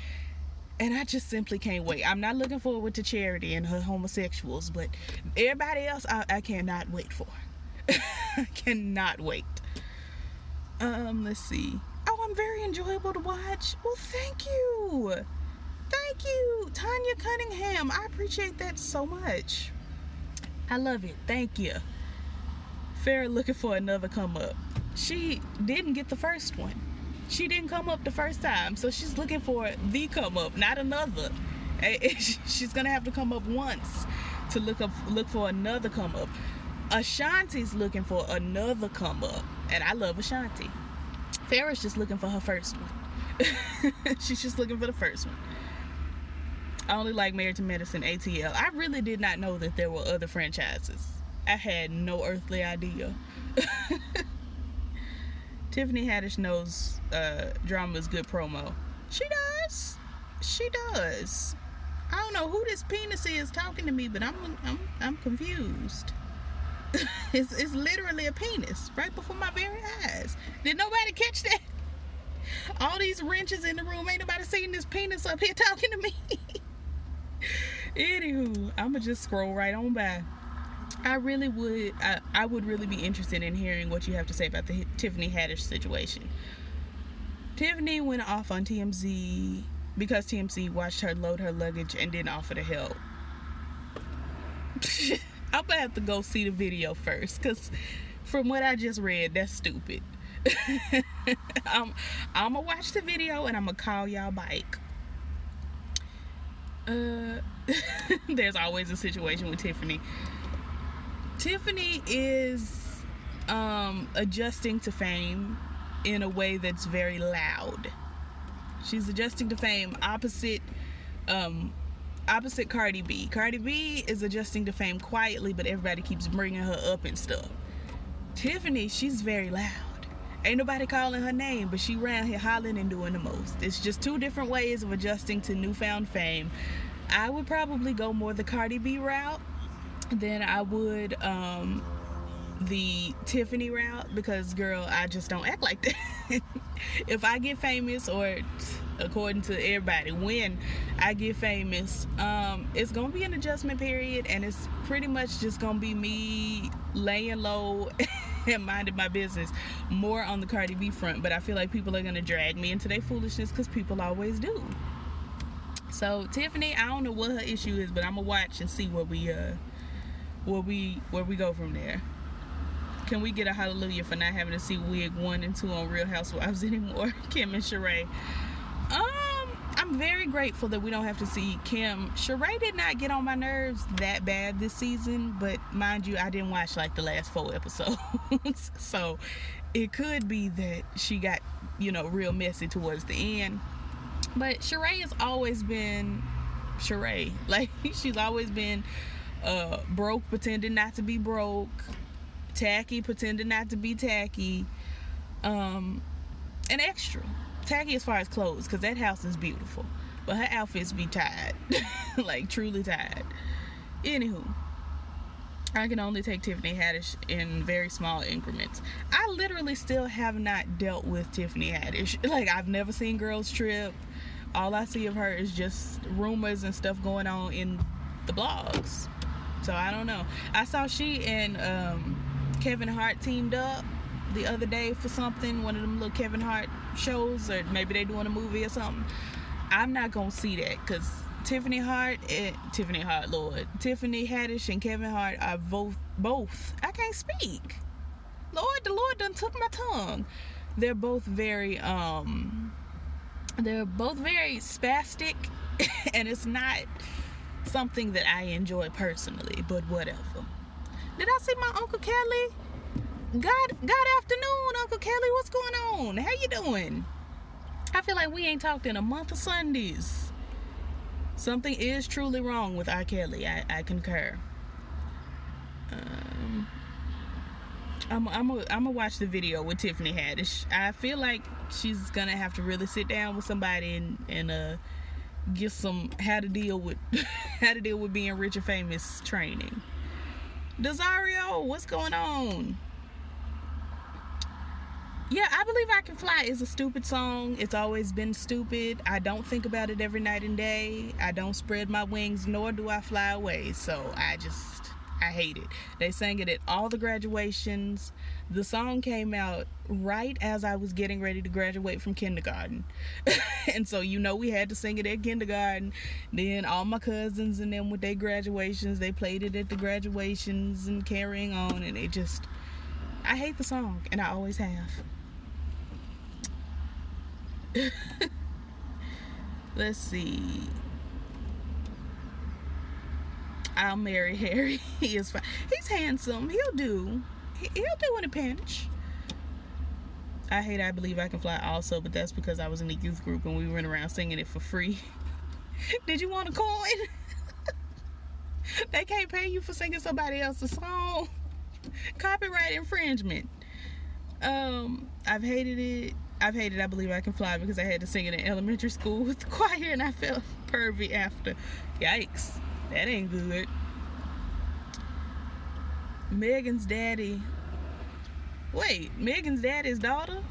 and I just simply can't wait. I'm not looking forward to Charity and her homosexuals, but everybody else I cannot wait for. I cannot wait. Let's see. Oh, I'm very enjoyable to watch. Well, thank you. Thank you, Tanya Cunningham. I appreciate that so much. I love it. Thank you. Farrah looking for another come up. She didn't get the first one. She didn't come up the first time, so she's looking for the come up, not another. She's gonna have to come up once to look for another come up. Ashanti's looking for another come up, and I love Ashanti. Farrah's just looking for her first one. She's just looking for the first one. I only like Married to Medicine, ATL. I really did not know that there were other franchises. I had no earthly idea. Tiffany Haddish knows drama is good promo. She does. She does. I don't know who this penis is talking to me, but I'm confused. It's literally a penis right before my very eyes. Did nobody catch that? All these wrenches in the room, ain't nobody seen this penis up here talking to me. Anywho, I'ma just scroll right on by. I would really be interested in hearing what you have to say about the Tiffany Haddish situation. Tiffany went off on TMZ because TMZ watched her load her luggage and didn't offer to help. I'm gonna have to go see the video first, because from what I just read, that's stupid. I'm gonna watch the video and I'm gonna call y'all back. There's always a situation with Tiffany. Tiffany is adjusting to fame in a way that's very loud. She's adjusting to fame opposite opposite Cardi B. Cardi B is adjusting to fame quietly, but everybody keeps bringing her up and stuff. Tiffany, she's very loud. Ain't nobody calling her name, but she around here hollering and doing the most. It's just two different ways of adjusting to newfound fame. I would probably go more the Cardi B route than I would the Tiffany route, because girl, I just don't act like that. If I get famous, or according to everybody, when I get famous, it's gonna be an adjustment period, and it's pretty much just gonna be me laying low and minding my business, more on the Cardi B front. But I feel like people are gonna drag me into their foolishness, because people always do. So Tiffany, I don't know what her issue is, but I'm gonna watch and see where we go from there. Can we get a hallelujah for not having to see Wig 1 and 2 on Real Housewives anymore? Kim and Sheree. I'm very grateful that we don't have to see Kim. Sheree did not get on my nerves that bad this season, but mind you, I didn't watch like the last 4 episodes. So it could be that she got, real messy towards the end. But Sheree has always been Sheree. Like, she's always been broke, pretending not to be broke. Tacky, pretending not to be tacky. And extra. Tacky as far as clothes, because that house is beautiful, but her outfits be tied. Like, truly tied. Anywho, I can only take Tiffany Haddish in very small increments. I literally still have not dealt with Tiffany Haddish. Like, I've never seen Girls Trip. All I see of her is just rumors and stuff going on in the blogs. So I don't know. I saw she and Kevin Hart teamed up the other day for something, one of them little Kevin Hart shows, or maybe they doing a movie or something. I'm not gonna see that, because Tiffany Haddish and Kevin Hart are both I can't speak. The Lord done took my tongue. They're both very spastic, and it's not something that I enjoy personally, but whatever. Did I see my Uncle Kelly? God afternoon, Uncle Kelly. What's going on? How you doing? I feel like we ain't talked in a month of Sundays. Something is truly wrong with R. Kelly. I concur. I'm gonna watch the video with Tiffany Haddish. I feel like she's gonna have to really sit down with somebody and get some how to deal with being rich and famous training. Desario, what's going on? Yeah, I Believe I Can Fly is a stupid song. It's always been stupid. I don't think about it every night and day. I don't spread my wings, nor do I fly away. So I hate it. They sang it at all the graduations. The song came out right as I was getting ready to graduate from kindergarten. And so, we had to sing it at kindergarten. Then all my cousins and them with their graduations, they played it at the graduations and carrying on. And I hate the song, and I always have. Let's see. I'll marry Harry. He is fine. He's handsome. He'll do in a pinch. I hate I Believe I Can Fly also, but that's because I was in the youth group and we went around singing it for free. Did you want a coin? They can't pay you for singing somebody else's song. Copyright infringement. I've hated it. I've hated I Believe I Can Fly because I had to sing it in elementary school with the choir and I felt pervy after. Yikes. That ain't good. Megan's daddy. Wait, Megan's daddy's daughter?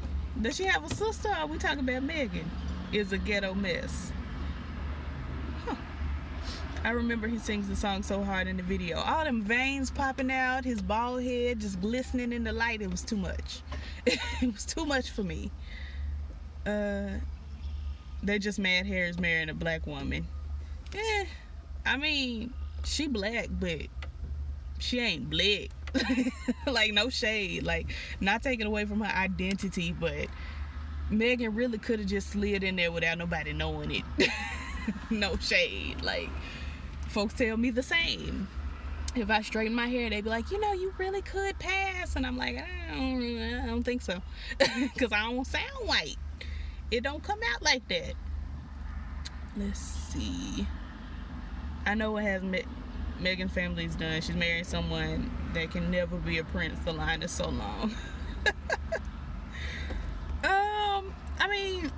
Does she have a sister, or are we talking about Megan? Is a ghetto mess. Huh. I remember he sings the song so hard in the video. All them veins popping out, his bald head just glistening in the light. It was too much. It was too much for me. They just mad Harry's marrying a black woman. I mean, she black, but she ain't black. Like, no shade. Like, not taking away from her identity, but Megan really could have just slid in there without nobody knowing it. No shade. Like, folks tell me the same. If I straighten my hair, they be like, you really could pass. And I'm like, I don't think so. Because I don't sound white. It don't come out like that. Let's see. I know what has Megan's family's done. She's marrying someone that can never be a prince. The line is so long. I mean,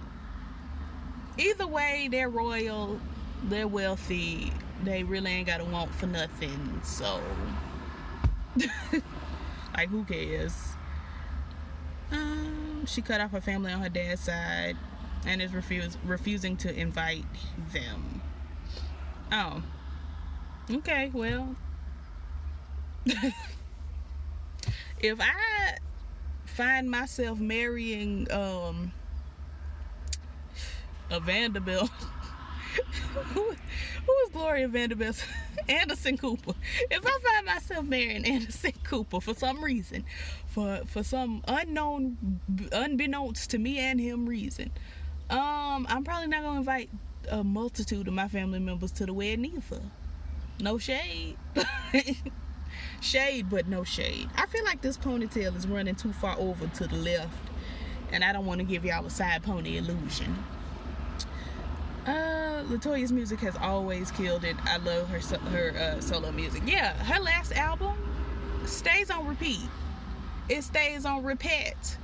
either way, they're royal, they're wealthy, they really ain't got to want for nothing, so like, who cares? She cut off her family on her dad's side and is refusing to invite them. Oh, okay, well, if I find myself marrying a Vanderbilt, who is Gloria Vanderbilt? Anderson Cooper. If I find myself marrying Anderson Cooper for some reason, for some unbeknownst to me and him reason, I'm probably not gonna invite a multitude of my family members to the wedding either. No shade. Shade, but no shade. I feel like this ponytail is running too far over to the left, and I don't want to give y'all a side pony illusion. LaToya's music has always killed it. I love her solo music. Yeah, her last album stays on repeat. It stays on repeat.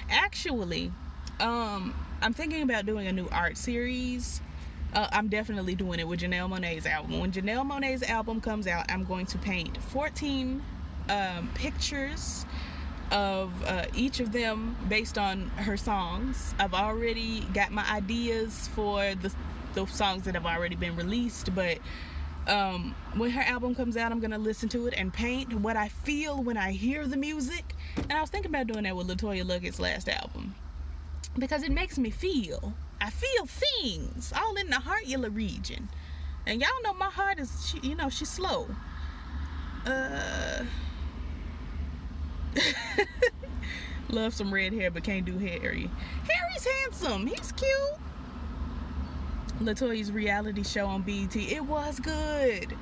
Actually, I'm thinking about doing a new art series. I'm definitely doing it with Janelle Monáe's album. When Janelle Monáe's album comes out, I'm going to paint 14 pictures of each of them based on her songs. I've already got my ideas for the songs that have already been released, but when her album comes out, I'm gonna listen to it and paint what I feel when I hear the music. And I was thinking about doing that with LaToya Luckett's last album, because it makes me feel. I feel things all in the heartular region, and y'all know my heart is, she's slow. Love some red hair, but can't do Harry. Harry's handsome. He's cute. LaToya's reality show on BET, it was good.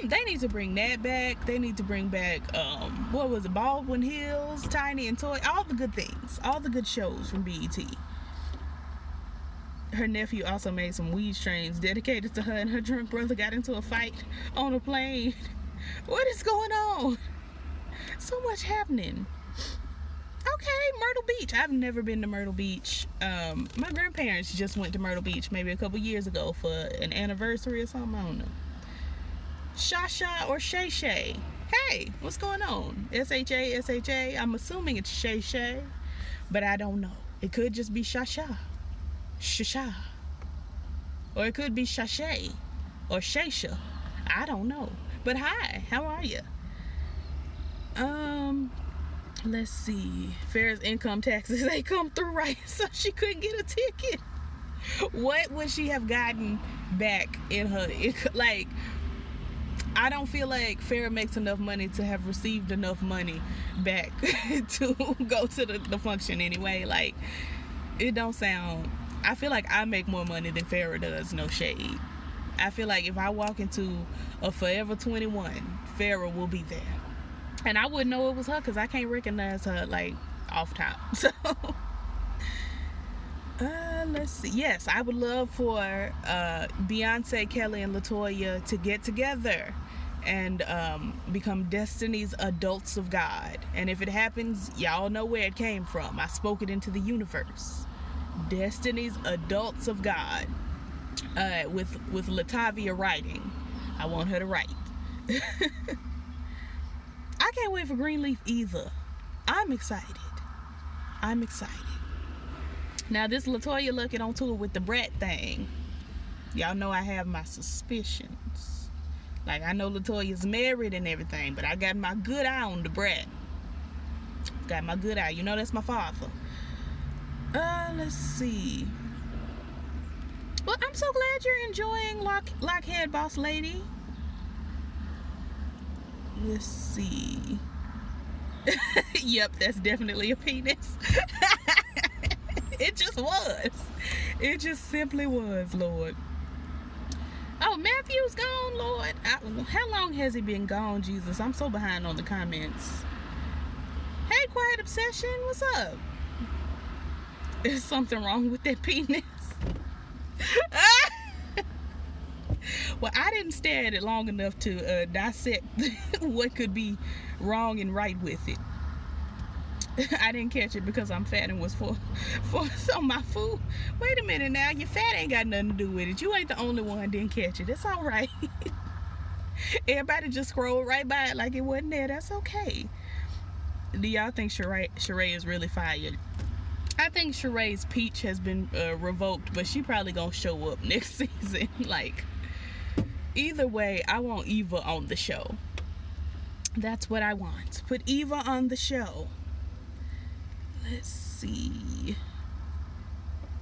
They need to bring that back. They need to bring back what was it, Baldwin Hills, Tiny and Toy, all the good things, all the good shows from BET. Her nephew also made some weed strains dedicated to her, and her drunk brother got into a fight on a plane. What is going on? So much happening. Okay, Myrtle Beach. I've never been to Myrtle Beach. My grandparents just went to Myrtle Beach maybe a couple years ago for an anniversary or something. I don't know. Shasha or Shay Shay. Hey, what's going on? S-H-A. I'm assuming it's Shay Shay, but I don't know. It could just be Shasha. Shasha. Or it could be Shashay or Shaysha. I don't know. But hi, how are you? Let's see. Farrah's income taxes, they come through right, so she couldn't get a ticket. What would she have gotten back in her, like, I don't feel like Farrah makes enough money to have received enough money back to go to the function anyway. Like, it don't sound, I feel like I make more money than Farrah does, no shade. I feel like if I walk into a Forever 21, Farrah will be there. And I wouldn't know it was her because I can't recognize her, like, off top. So, let's see. Yes, I would love for Beyonce, Kelly, and LaToya to get together and become Destiny's Adults of God. And if it happens, y'all know where it came from. I spoke it into the universe. Destiny's Adults of God, with Latavia writing. I want her to write. I can't wait for Greenleaf either. I'm excited. Now, this LaToya Luckett on tour with the Brat thing, y'all know I have my suspicions. Like, I know LaToya's married and everything, but I got my good eye on the Brat. Got my good eye. You know that's my father. Let's see. Well, I'm so glad you're enjoying Lockhead Boss Lady. Let's see. Yep, that's definitely a penis. It just was. It just simply was, Lord. Oh, Matthew's gone, Lord. How long has he been gone, Jesus? I'm so behind on the comments. Hey, Quiet Obsession, what's up? Is something wrong with that penis? Well, I didn't stare at it long enough to dissect what could be wrong and right with it. I didn't catch it because I'm fat and was for some my food. Wait a minute now, your fat ain't got nothing to do with it. You ain't the only one didn't catch it. It's all right. Everybody just scrolled right by it like it wasn't there. That's okay. Do y'all think Sheree is really fired? I think Sheree's peach has been revoked, but she probably gonna show up next season. Like, either way, I want Eva on the show. That's what I want. Put Eva on the show. Let's see.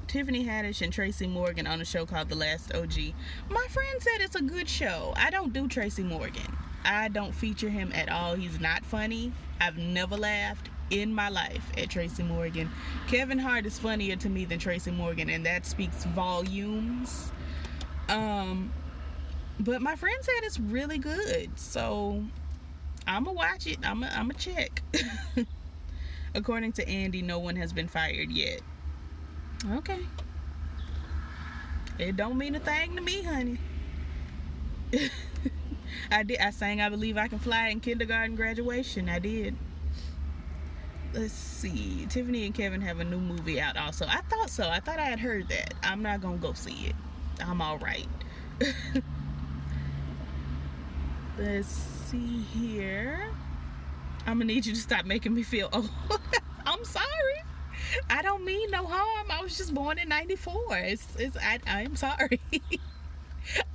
Tiffany Haddish and Tracy Morgan on a show called The Last OG. My friend said it's a good show. I don't do Tracy Morgan. I don't feature him at all. He's not funny. I've never laughed in my life at Tracy Morgan. Kevin Hart is funnier to me than Tracy Morgan, and that speaks volumes. But my friend said it's really good, so I'm gonna watch it. I'm gonna check. According to Andy, no one has been fired yet. Okay. It don't mean a thing to me, honey. I sang I Believe I Can Fly in kindergarten graduation. I did. Let's see. Tiffany and Kevin have a new movie out also. I thought so. I thought I had heard that. I'm not gonna go see it. I'm alright. Let's see here. I'm gonna need you to stop making me feel old. I'm sorry. I don't mean no harm. I was just born in 94. I'm sorry.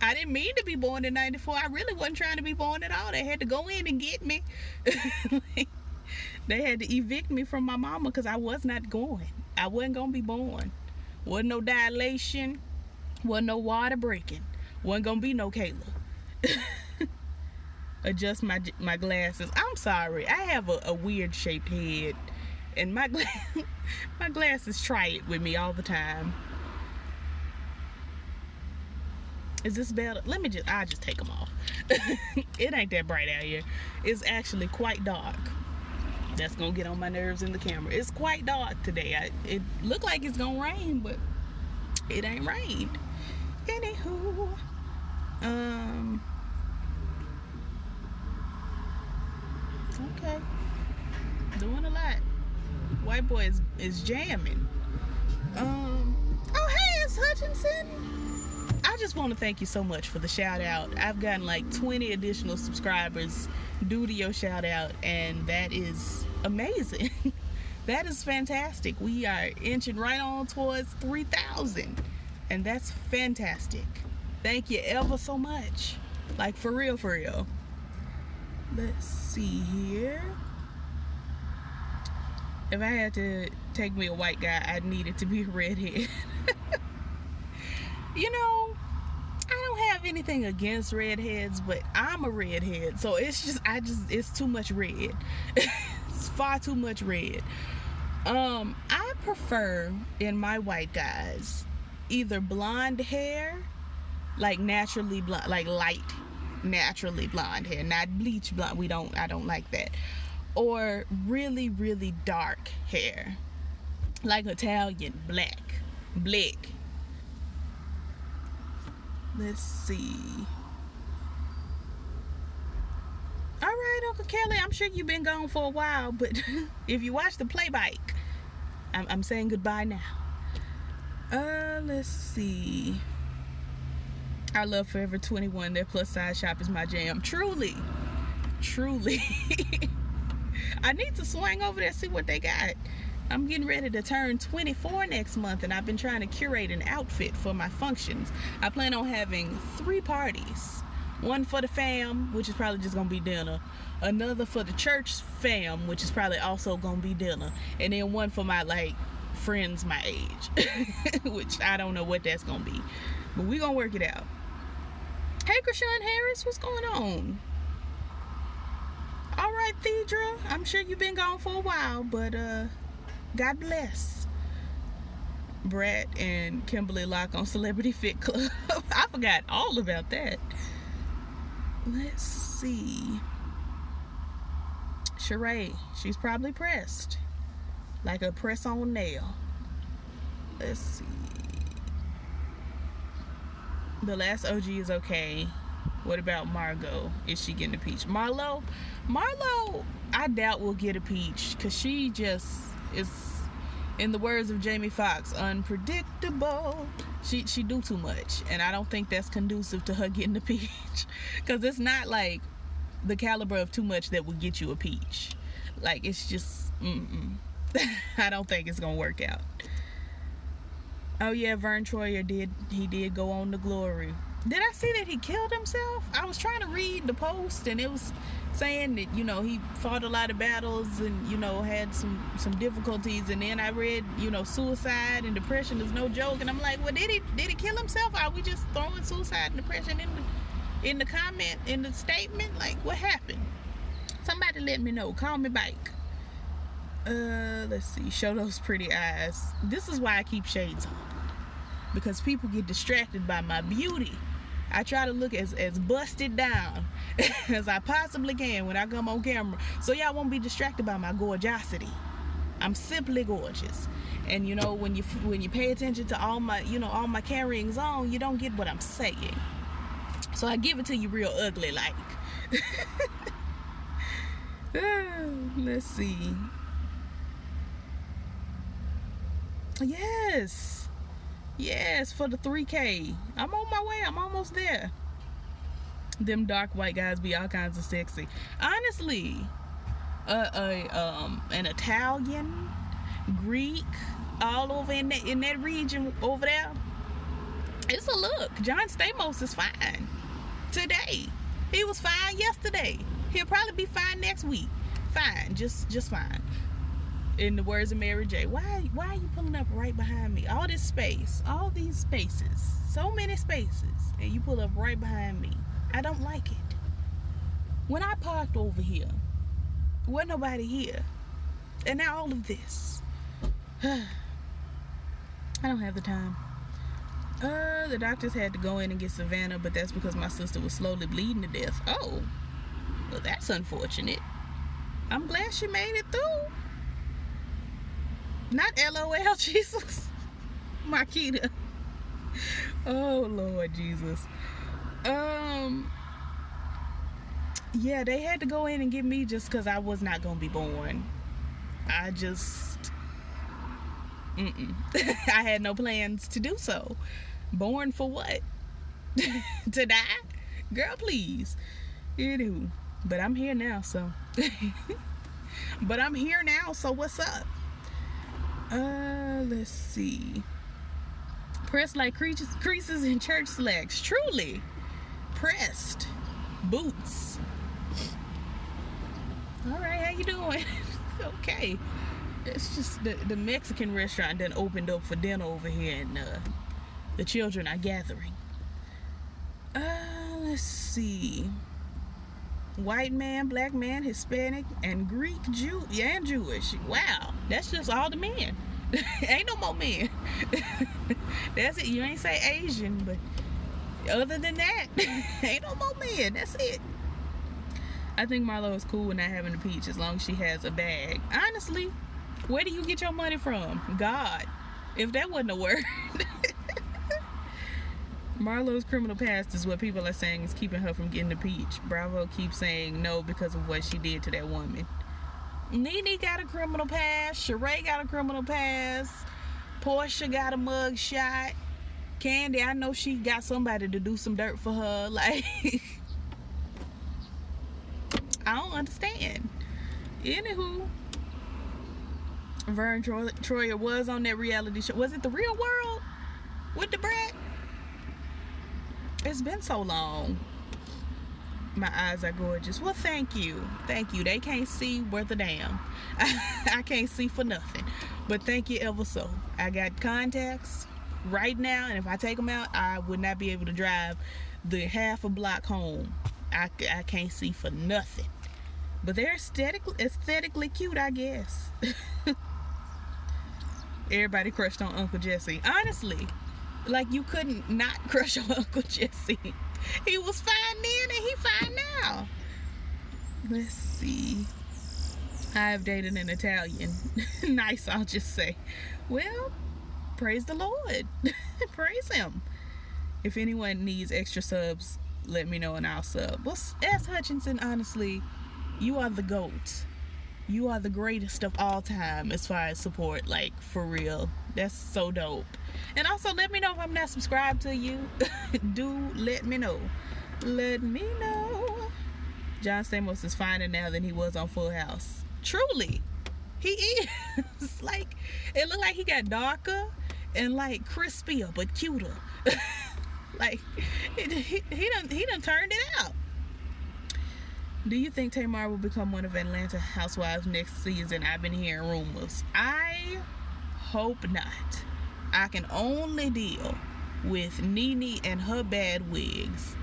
I didn't mean to be born in 94. I really wasn't trying to be born at all. They had to go in and get me. They had to evict me from my mama because I was not going. I wasn't going to be born. Wasn't no dilation. Wasn't no water breaking. Wasn't going to be no Kayla. Adjust my glasses. I'm sorry. I have a weird shaped head. And my glasses try it with me all the time. Is this better? I'll just take them off. It ain't that bright out here. It's actually quite dark. That's gonna get on my nerves in the camera. It's quite dark today. It looked like it's gonna rain, but it ain't rained. Anywho, okay, doing a lot. White boy is jamming. Oh hey, it's Hutchinson. I just want to thank you so much for the shout out. I've gotten like 20 additional subscribers due to your shout out, and that is amazing. That is fantastic. We are inching right on towards 3,000, and that's fantastic. Thank you ever so much. Like, for real, for real. Let's see here. If I had to take me a white guy, I'd need it to be a redhead. You know, I don't have anything against redheads, but I'm a redhead, so it's too much red. It's far too much red. I prefer in my white guys either blonde hair, like naturally blonde, like light, naturally blonde hair, not bleach blonde. I don't like that. Or really, really dark hair, like Italian black. Let's see. All right, Uncle Kelly, I'm sure you've been gone for a while, but if you watch the play bike, I'm saying goodbye now. Let's see. I love Forever 21. Their plus size shop is my jam. Truly. I need to swing over there and see what they got. I'm getting ready to turn 24 next month, and I've been trying to curate an outfit for my functions. I plan on having 3 parties. One for the fam, which is probably just gonna be dinner. Another for the church fam, which is probably also gonna be dinner. And then one for my, like, friends my age, which I don't know what that's gonna be. But we gonna work it out. Hey, Krishan Harris, what's going on? All right, Thedra, I'm sure you've been gone for a while, but God bless. Brett and Kimberly Locke on Celebrity Fit Club. I forgot all about that. Let's see. Sheree, she's probably pressed. Like a press-on nail. Let's see. The last OG is okay. What about Margot? Is she getting a peach? Marlo, I doubt will get a peach because she just is, in the words of Jamie Foxx, unpredictable. She do too much, and I don't think that's conducive to her getting a peach because it's not like the caliber of too much that will get you a peach. Like, it's just I don't think it's gonna work out. Oh yeah, Vern Troyer did go on to glory. Did I see that he killed himself? I was trying to read the post, and it was saying that, you know, he fought a lot of battles and, you know, had some difficulties, and then I read, you know, suicide and depression is no joke, and I'm like, well, did he kill himself? Are we just throwing suicide and depression in the comment, in the statement? Like, what happened? Somebody let me know. Call me back. Let's see. Show those pretty eyes. This is why I keep shades on, because people get distracted by my beauty. I try to look as busted down as I possibly can when I come on camera, so y'all won't be distracted by my gorgeosity. I'm simply gorgeous. And you know, when you pay attention to all my carryings on, you don't get what I'm saying. So I give it to you real ugly like. Let's see. Yes, for the 3K. I'm on my way. I'm almost there. Them dark white guys be all kinds of sexy. Honestly, an Italian, Greek, all over in that region over there, it's a look. John Stamos is fine today. He was fine yesterday. He'll probably be fine next week. Fine, just fine. In the words of Mary J, why are you pulling up right behind me? All this space, all these spaces, so many spaces, and you pull up right behind me. I don't like it. When I parked over here, wasn't nobody here, and now all of this. I don't have the time. The doctors had to go in and get Savannah, but that's because my sister was slowly bleeding to death. Oh, well, that's unfortunate. I'm glad she made it through. Not LOL, Jesus. Marquita. Oh, Lord Jesus. Yeah, they had to go in and get me just because I was not going to be born. I had no plans to do so. Born for what? To die? Girl, please. Anywho. But I'm here now, so. So what's up? Let's see. Pressed like creases in church slacks. Truly. Pressed. Boots. Alright, how you doing? Okay. It's just the Mexican restaurant that opened up for dinner over here, and the children are gathering. Let's see. White man, black man, Hispanic, and Greek, Jew, and Jewish. Wow, that's just all the men. Ain't no more men. That's it. You ain't say Asian, but other than that, ain't no more men. That's it. I think Marlo is cool with not having a peach as long as she has a bag. Honestly, where do you get your money from? God. If that wasn't a word. Marlo's criminal past is what people are saying is keeping her from getting the peach. Bravo keeps saying no because of what she did to that woman. Nene got a criminal past. Sheree got a criminal past. Portia got a mug shot. Candy, I know she got somebody to do some dirt for her. Like, I don't understand. Anywho, Vern Troyer was on that reality show. Was it The Real World with the brat? It's been so long. My eyes are gorgeous. Well, thank you. They can't see worth a damn. I can't see for nothing. But thank you ever so. I got contacts right now, and if I take them out, I would not be able to drive the half a block home. I can't see for nothing. But they're aesthetically cute, I guess. Everybody crushed on Uncle Jesse. Honestly, like, you couldn't not crush on Uncle Jesse. He was fine then and he fine now. Let's see. I've dated an Italian. Nice, I'll just say. Well, praise the Lord. Praise him. If anyone needs extra subs, let me know and I'll sub. Well, S. Hutchinson, honestly, you are the GOAT. You are the greatest of all time as far as support, like, for real. That's so dope. And also, let me know if I'm not subscribed to you. Do let me know. Let me know. John Stamos is finer now than he was on Full House. Truly. He is. Like, it looked like he got darker and, like, crispier, but cuter. Like, he done turned it out. Do you think Tamar will become one of Atlanta Housewives next season? I've been hearing rumors. I hope not. I can only deal with Nene and her bad wigs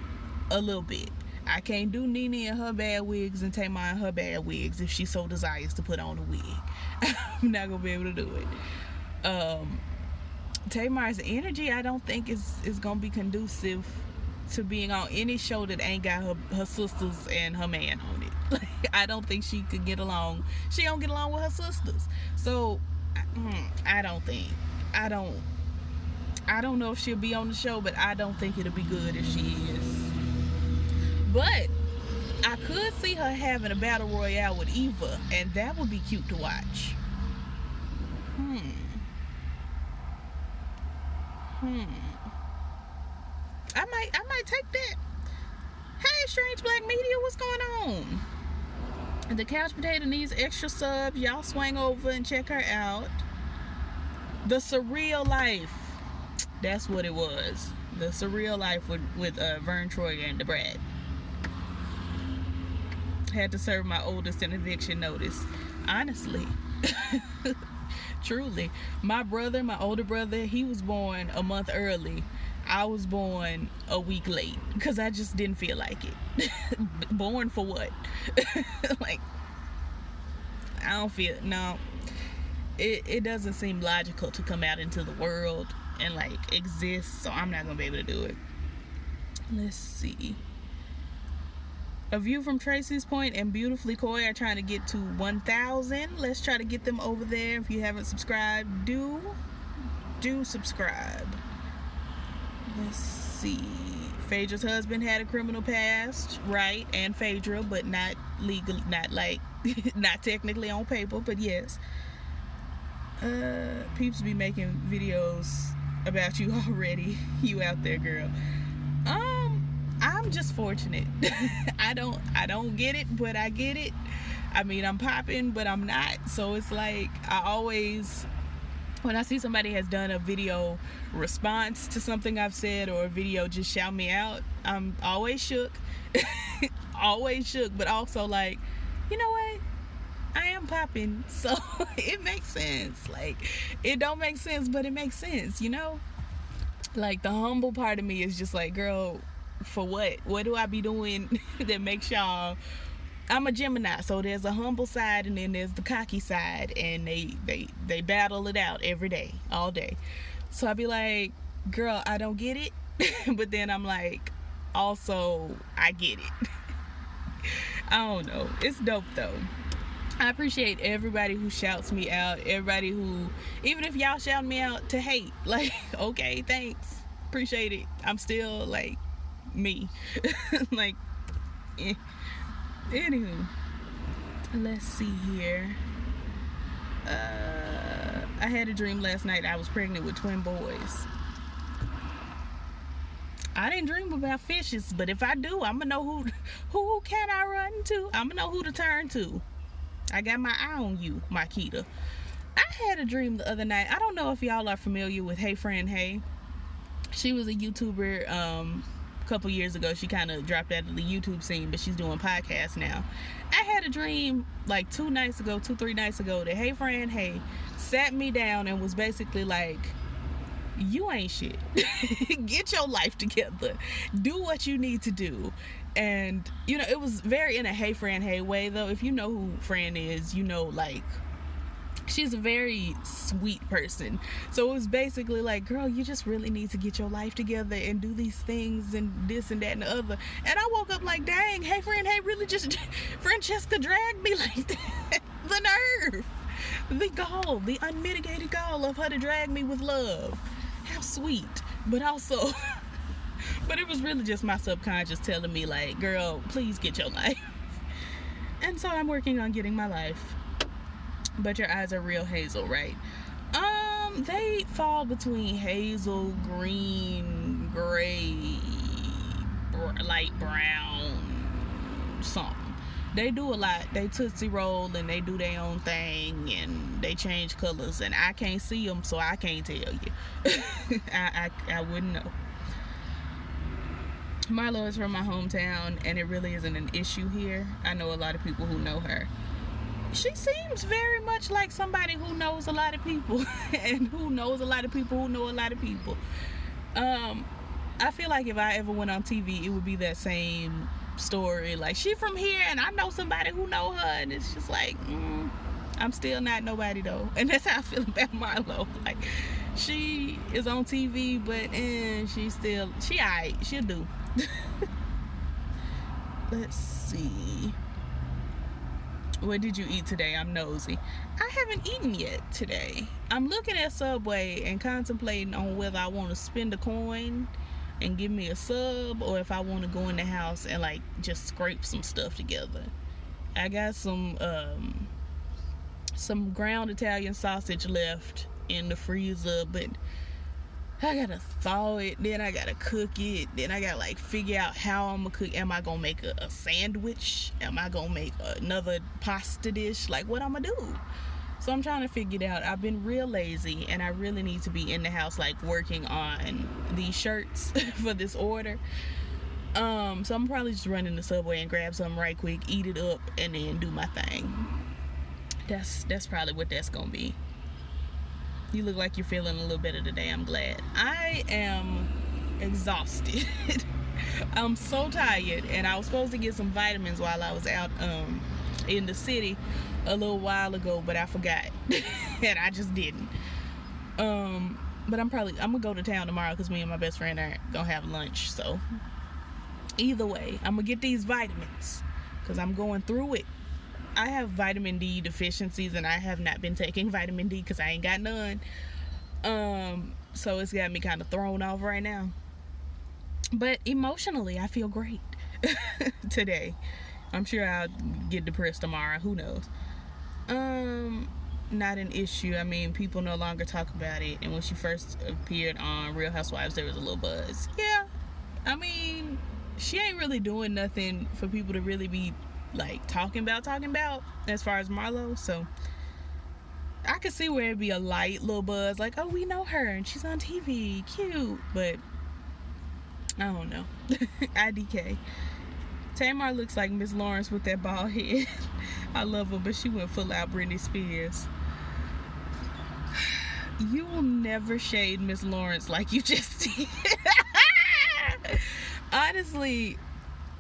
a little bit. I can't do Nene and her bad wigs and Tamar and her bad wigs if she so desires to put on a wig. I'm not gonna be able to do it. Tamar's energy, I don't think is gonna be conducive to being on any show that ain't got her sisters and her man on it. Like, I don't think she could get along. She don't get along with her sisters. So I don't know if she'll be on the show, but I don't think it'll be good if she is. But I could see her having a battle royale with Eva, and that would be cute to watch. I might take that. Hey, Strange Black Media, what's going on? The Couch Potato needs extra subs. Y'all swing over and check her out. The Surreal Life. That's what it was. The Surreal Life with Vern Troyer and the Brad. Had to serve my oldest an eviction notice. Honestly. Truly. My older brother, he was born a month early. I was born a week late because I just didn't feel like it. Born for what? Like, I don't feel, no. It doesn't seem logical to come out into the world and, like, exist, so I'm not going to be able to do it. Let's see. A View from Tracy's Point and Beautifully Coy are trying to get to 1,000. Let's try to get them over there. If you haven't subscribed, do subscribe. Let's see. Phaedra's husband had a criminal past, right? And Phaedra, but not legal, not like, not technically on paper, but yes. Peeps be making videos about you already. You out there, girl. I'm just fortunate. I don't get it, but I get it. I mean, I'm popping, but I'm not. So it's like, I always, when I see somebody has done a video response to something I've said, or a video just shout me out, I'm always shook. Always shook, but also like, you know what? I am popping, so it makes sense. Like, it don't make sense, but it makes sense, you know? Like, the humble part of me is just like, girl, for what? What do I be doing that makes y'all... I'm a Gemini, so there's a humble side and then there's the cocky side, and they battle it out every day, all day. So I be like, girl, I don't get it, but then I'm like, also, I get it. I don't know. It's dope, though. I appreciate everybody who shouts me out, everybody who, even if y'all shout me out to hate, like, okay, thanks, appreciate it. I'm still, like, me. Like, anywho, let's see here. I had a dream last night I was pregnant with twin boys. I didn't dream about fishes, but if I do, I'm gonna know who can I run to. I'm gonna know who to turn to. I got my eye on you, Makita. I had a dream the other night. I don't know if y'all are familiar with Hey Friend Hey. She was a YouTuber a couple years ago. She kind of dropped out of the YouTube scene, but she's doing podcasts now. I had a dream like 3 nights ago that Hey Friend Hey sat me down and was basically like, you ain't shit. Get your life together. Do what you need to do. And, you know, it was very in a Hey Friend Hey way, though. If you know who Fran is, you know, like, she's a very sweet person. So it was basically like, girl, you just really need to get your life together and do these things and this and that and the other. And I woke up like, dang, Hey Friend Hey really just, Francesca dragged me like that. The nerve. The gall, the unmitigated gall of her to drag me with love. How sweet. But also, But it was really just my subconscious telling me, like, girl, please get your life. And so I'm working on getting my life. But your eyes are real hazel, right? They fall between hazel, green, gray, light brown, something. They do a lot. They Tootsie Roll and they do their own thing and they change colors. And I can't see them, so I can't tell you. I wouldn't know. Marlo is from my hometown, and it really isn't an issue here. I know a lot of people who know her. She seems very much like somebody who knows a lot of people and who knows a lot of people who know a lot of people. I feel like if I ever went on TV, it would be that same story. Like, she from here and I know somebody who know her, and it's just like, I'm still not nobody though. And that's how I feel about Marlo. Like, she is on TV, but she alright, she'll do. Let's see. What did you eat today? I'm nosy. I haven't eaten yet today. I'm looking at Subway and contemplating on whether I want to spend a coin and give me a sub, or if I want to go in the house and like just scrape some stuff together. I got some ground Italian sausage left in the freezer, but I gotta thaw it, then I gotta cook it, then I gotta like figure out how I'm gonna cook. Am I gonna make a sandwich? Am I gonna make another pasta dish? Like, what I'm gonna do? So I'm trying to figure it out. I've been real lazy, and I really need to be in the house like working on these shirts for this order. So I'm probably just running the Subway and grab something right quick, eat it up, and then do my thing. That's probably what that's gonna be. You look like you're feeling a little better today. I'm glad. I am exhausted. I'm so tired, and I was supposed to get some vitamins while I was out in the city a little while ago, but I forgot. And I just didn't. But I'm gonna go to town tomorrow because me and my best friend are gonna have lunch. So either way, I'm gonna get these vitamins because I'm going through it. I have vitamin D deficiencies, and I have not been taking vitamin D because I ain't got none. So it's got me kind of thrown off right now. But emotionally, I feel great today. I'm sure I'll get depressed tomorrow. Who knows? Not an issue. I mean, people no longer talk about it. And when she first appeared on Real Housewives, there was a little buzz. Yeah. I mean, she ain't really doing nothing for people to really be like talking about as far as Marlo. So I could see where it'd be a light little buzz, like, oh, we know her and she's on TV, cute. But I don't know. IDK. Tamar looks like Miss Lawrence with that bald head. I love her, but she went full out Britney Spears. You will never shade Miss Lawrence like you just did. Honestly,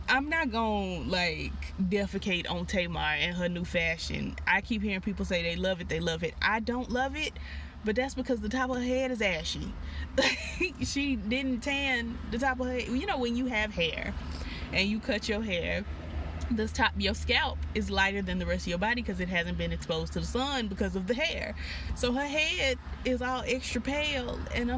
I'm not gonna like defecate on Tamar and her new fashion. I keep hearing people say they love it. I don't love it, but that's because the top of her head is ashy. She didn't tan the top of her head. You know, when you have hair and you cut your hair, the top, your scalp is lighter than the rest of your body because it hasn't been exposed to the sun because of the hair. So her head is all extra pale, and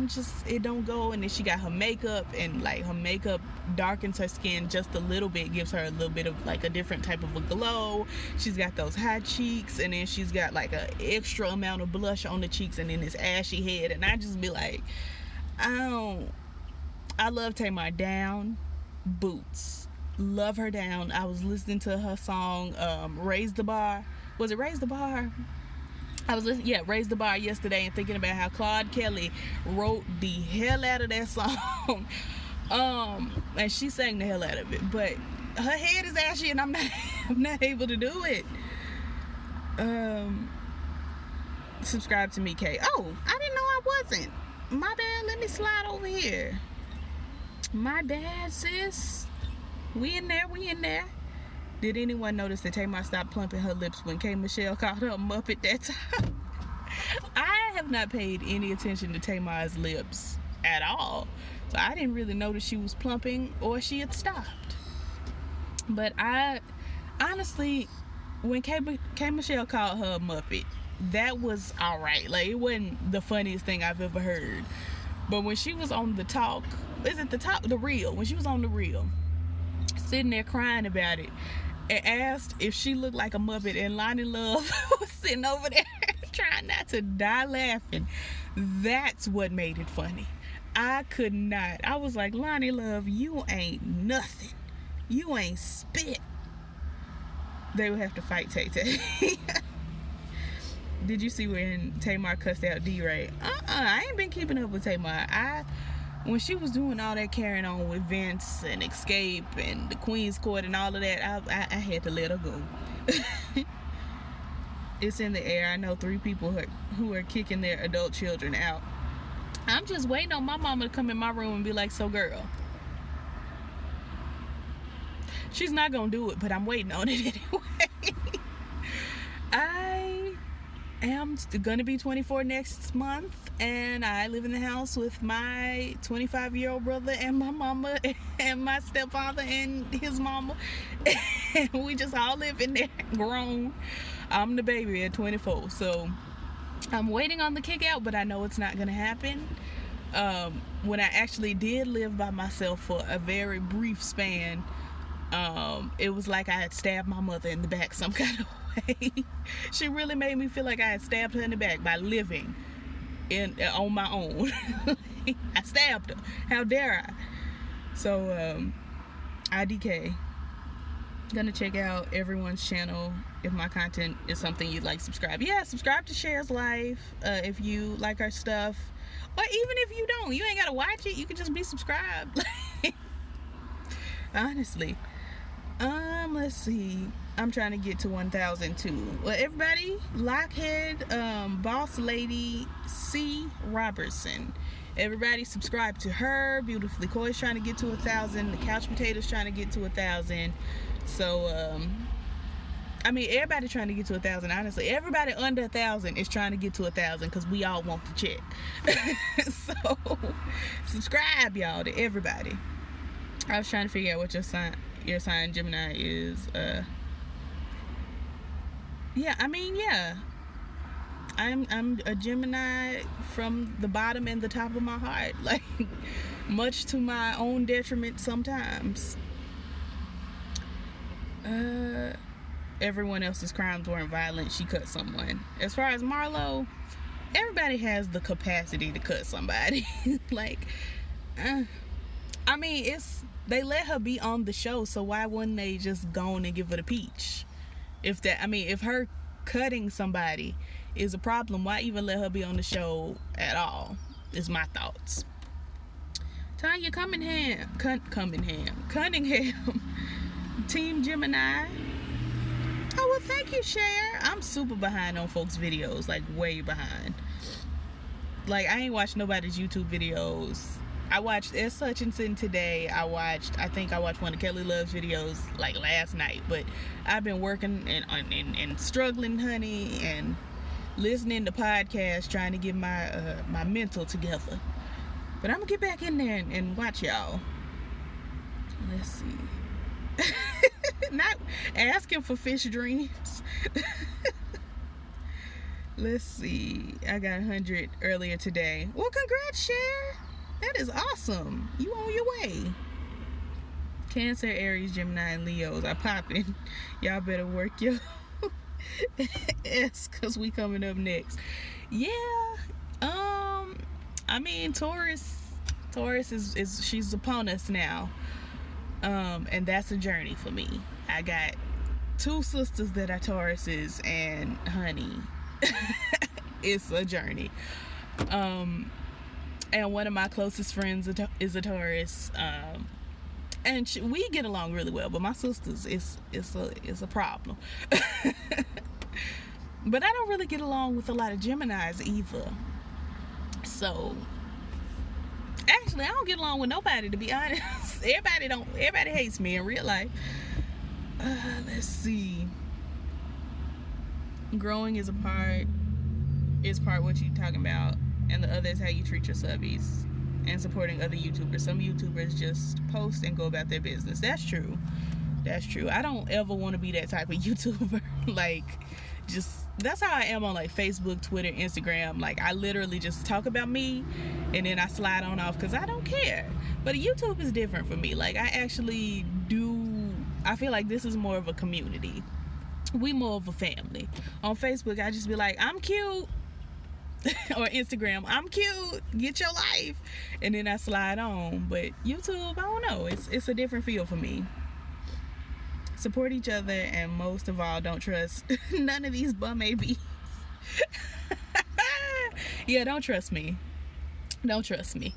it don't go. And then she got her makeup, and like her makeup darkens her skin just a little bit, gives her a little bit of like a different type of a glow. She's got those high cheeks, and then she's got like an extra amount of blush on the cheeks, and then this ashy head. And I just be like, I love Tamar down, boots. Love her down. I was listening to her song Raise the Bar. Was it Raise the Bar? I was listening, Raise the Bar yesterday, and thinking about how Claude Kelly wrote the hell out of that song. And she sang the hell out of it, but her head is ashy, and I'm not able to do it. Subscribe to me, Kay. Oh, I didn't know I wasn't. My bad. Let me slide over here. My bad, sis. We in there. Did anyone notice that Tamar stopped plumping her lips when K. Michelle called her a Muppet that time? I have not paid any attention to Tamar's lips at all. So I didn't really notice she was plumping or she had stopped. But I, honestly, when K. Michelle called her a Muppet, that was alright. Like, it wasn't the funniest thing I've ever heard. But when she was on the talk is it the reel, when she was on the reel, sitting there crying about it, and asked if she looked like a Muppet, and Lonnie Love was sitting over there trying not to die laughing. That's what made it funny. I could not. I was like, Lonnie Love, you ain't nothing. You ain't spit. They would have to fight Tay Tay. Did you see when Tamar cussed out D-Ray? I ain't been keeping up with Tamar. When she was doing all that carrying on with Vince and Escape and the Queen's Court and all of that, I had to let her go. It's in the air. I know 3 people who are kicking their adult children out. I'm just waiting on my mama to come in my room and be like, so girl. She's not gonna do it, but I'm waiting on it anyway. I am gonna be 24 next month, and I live in the house with my 25-year-old brother and my mama and my stepfather and his mama. And we just all live in there, grown. I'm the baby at 24, so I'm waiting on the kick out, but I know it's not gonna happen. When I actually did live by myself for a very brief span, it was like I had stabbed my mother in the back some kind of way. She really made me feel like I had stabbed her in the back by living on my own. I stabbed her. How dare I? So, IDK. Gonna check out everyone's channel. If my content is something you'd like, subscribe. Yeah, subscribe to Cher's Life if you like our stuff. Or even if you don't, you ain't gotta watch it. You can just be subscribed. Honestly. Let's see. I'm trying to get to 1,000 too. Well, everybody, Lockhead, Boss Lady C. Robertson. Everybody subscribe to her. Beautifully Coy's trying to get to 1,000. The Couch Potato's trying to get to 1,000. So, I mean, everybody trying to get to 1,000. Honestly, everybody under 1,000 is trying to get to 1,000 because we all want the check. So, subscribe, y'all, to everybody. I was trying to figure out what your sign Gemini is. Yeah, I mean, yeah. I'm a Gemini from the bottom and the top of my heart. Like, much to my own detriment sometimes. Everyone else's crimes weren't violent. She cut someone. As far as Marlo, everybody has the capacity to cut somebody. Like, I mean, they let her be on the show, so why wouldn't they just go on and give her the peach? If her cutting somebody is a problem, why even let her be on the show at all? Is my thoughts. Tanya Cunningham, Team Gemini. Oh, well, thank you, Cher. I'm super behind on folks' videos, like way behind. Like, I ain't watched nobody's YouTube videos. I watched It's Such and Sin today. I think I watched one of Kelly Love's videos like last night, but I've been working and struggling, honey, and listening to podcasts, trying to get my mental together. But I'm gonna get back in there and watch y'all. Let's see. Not asking for fish dreams. Let's see. I got 100 earlier today. Well, congrats, Cher. That is awesome. You on your way. Cancer, Aries, Gemini, and Leos are popping. Y'all better work your ass, because we coming up next. Yeah. I mean, Taurus is she's upon us now. And that's a journey for me. I got 2 sisters that are Tauruses, and honey, it's a journey. And one of my closest friends is a Taurus, and we get along really well. But my sisters, it's a problem. But I don't really get along with a lot of Geminis either. So, actually, I don't get along with nobody, to be honest. Everybody hates me in real life. Let's see. Growing is part what you talking about, and the other is how you treat your subbies and supporting other YouTubers. Some YouTubers just post and go about their business. That's true. I don't ever want to be that type of YouTuber. Like, just that's how I am on like Facebook, Twitter, Instagram. Like I literally just talk about me and then I slide on off because I don't care. But YouTube is different for me. Like I actually do, I feel like this is more of a community. We more of a family. On Facebook, I just be like, I'm cute. Or Instagram, I'm cute, get your life. And then I slide on. But YouTube, I don't know. It's a different feel for me. Support each other, and most of all, don't trust none of these bum ABs. Yeah, don't trust me. Don't trust me.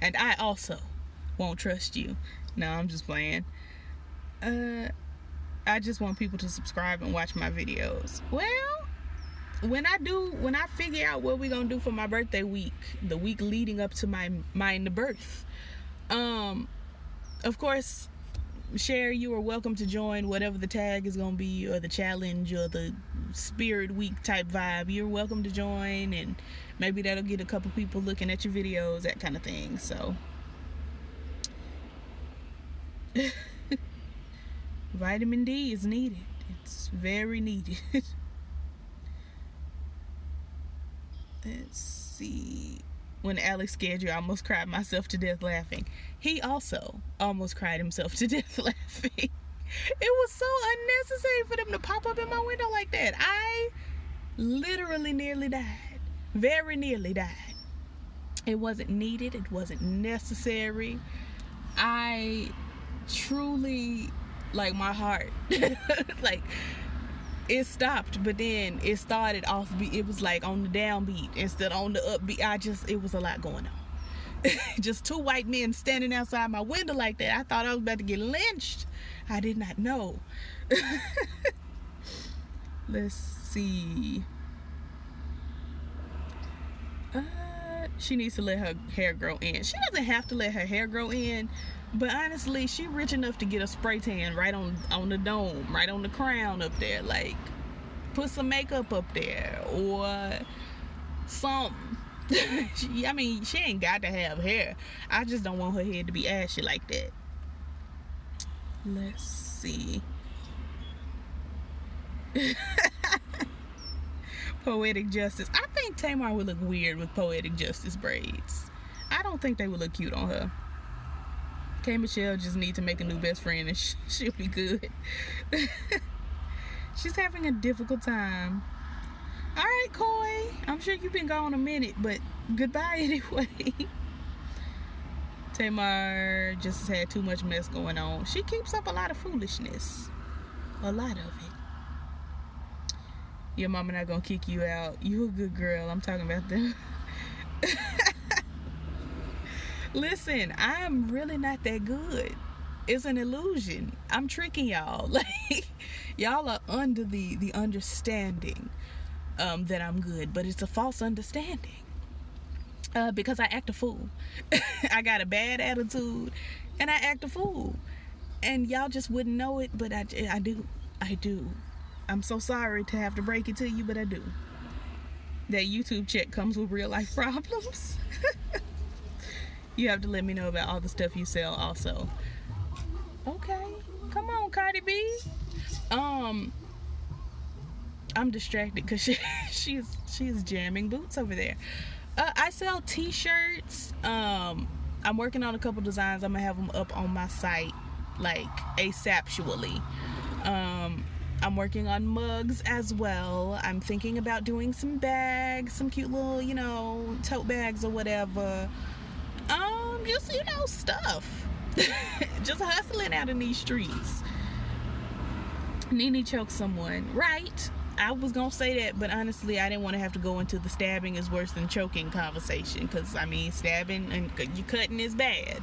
And I also won't trust you. No, I'm just playing. I just want people to subscribe and watch my videos. Well, when I figure out what we're gonna do for my birthday week, the week leading up to my birth, of course, share, you are welcome to join whatever the tag is gonna be, or the challenge, or the spirit week type vibe. You're welcome to join, and maybe that'll get a couple people looking at your videos, that kind of thing. So vitamin D is needed. It's very needed. Let's see. When Alex scared you, I almost cried myself to death laughing. He also almost cried himself to death laughing. It was so unnecessary for them to pop up in my window like that. I literally nearly died. Very nearly died. It wasn't needed. It wasn't necessary. I truly, like, my heart, like, it stopped, but then it started off. It was like on the downbeat instead of on the upbeat. It was a lot going on. Just two white men standing outside my window like that. I thought I was about to get lynched. I did not know. Let's see. She needs to let her hair grow in. She doesn't have to let her hair grow in, but honestly, she rich enough to get a spray tan right on the dome, right on the crown up there. Like, put some makeup up there or something. I mean, she ain't got to have hair. I just don't want her head to be ashy like that. Let's see. Poetic Justice. I think Tamar would look weird with Poetic Justice braids. I don't think they would look cute on her. K. Michelle just needs to make a new best friend and she'll be good. She's having a difficult time. All right, Coy. I'm sure you've been gone a minute, but goodbye anyway. Tamar just has had too much mess going on. She keeps up a lot of foolishness. A lot of it. Your mama not gonna kick you out. You a good girl. I'm talking about them. Listen, I am really not that good. It's an illusion. I'm tricking y'all. Like, y'all are under the understanding that I'm good, but it's a false understanding. Because I act a fool. I got a bad attitude and I act a fool. And y'all just wouldn't know it, but I do. I do. I'm so sorry to have to break it to you, but I do. That YouTube check comes with real life problems. You have to let me know about all the stuff you sell also. Okay. Come on, Cardi B. I'm distracted because she's jamming boots over there. I sell t-shirts. I'm working on a couple designs. I'm gonna have them up on my site like ASAPually. I'm working on mugs as well. I'm thinking about doing some bags, some cute little, tote bags or whatever. Just, stuff. Just hustling out in these streets. Nene choked someone. Right. I was gonna say that, but honestly, I didn't want to have to go into the stabbing is worse than choking conversation, because, stabbing and you cutting is bad.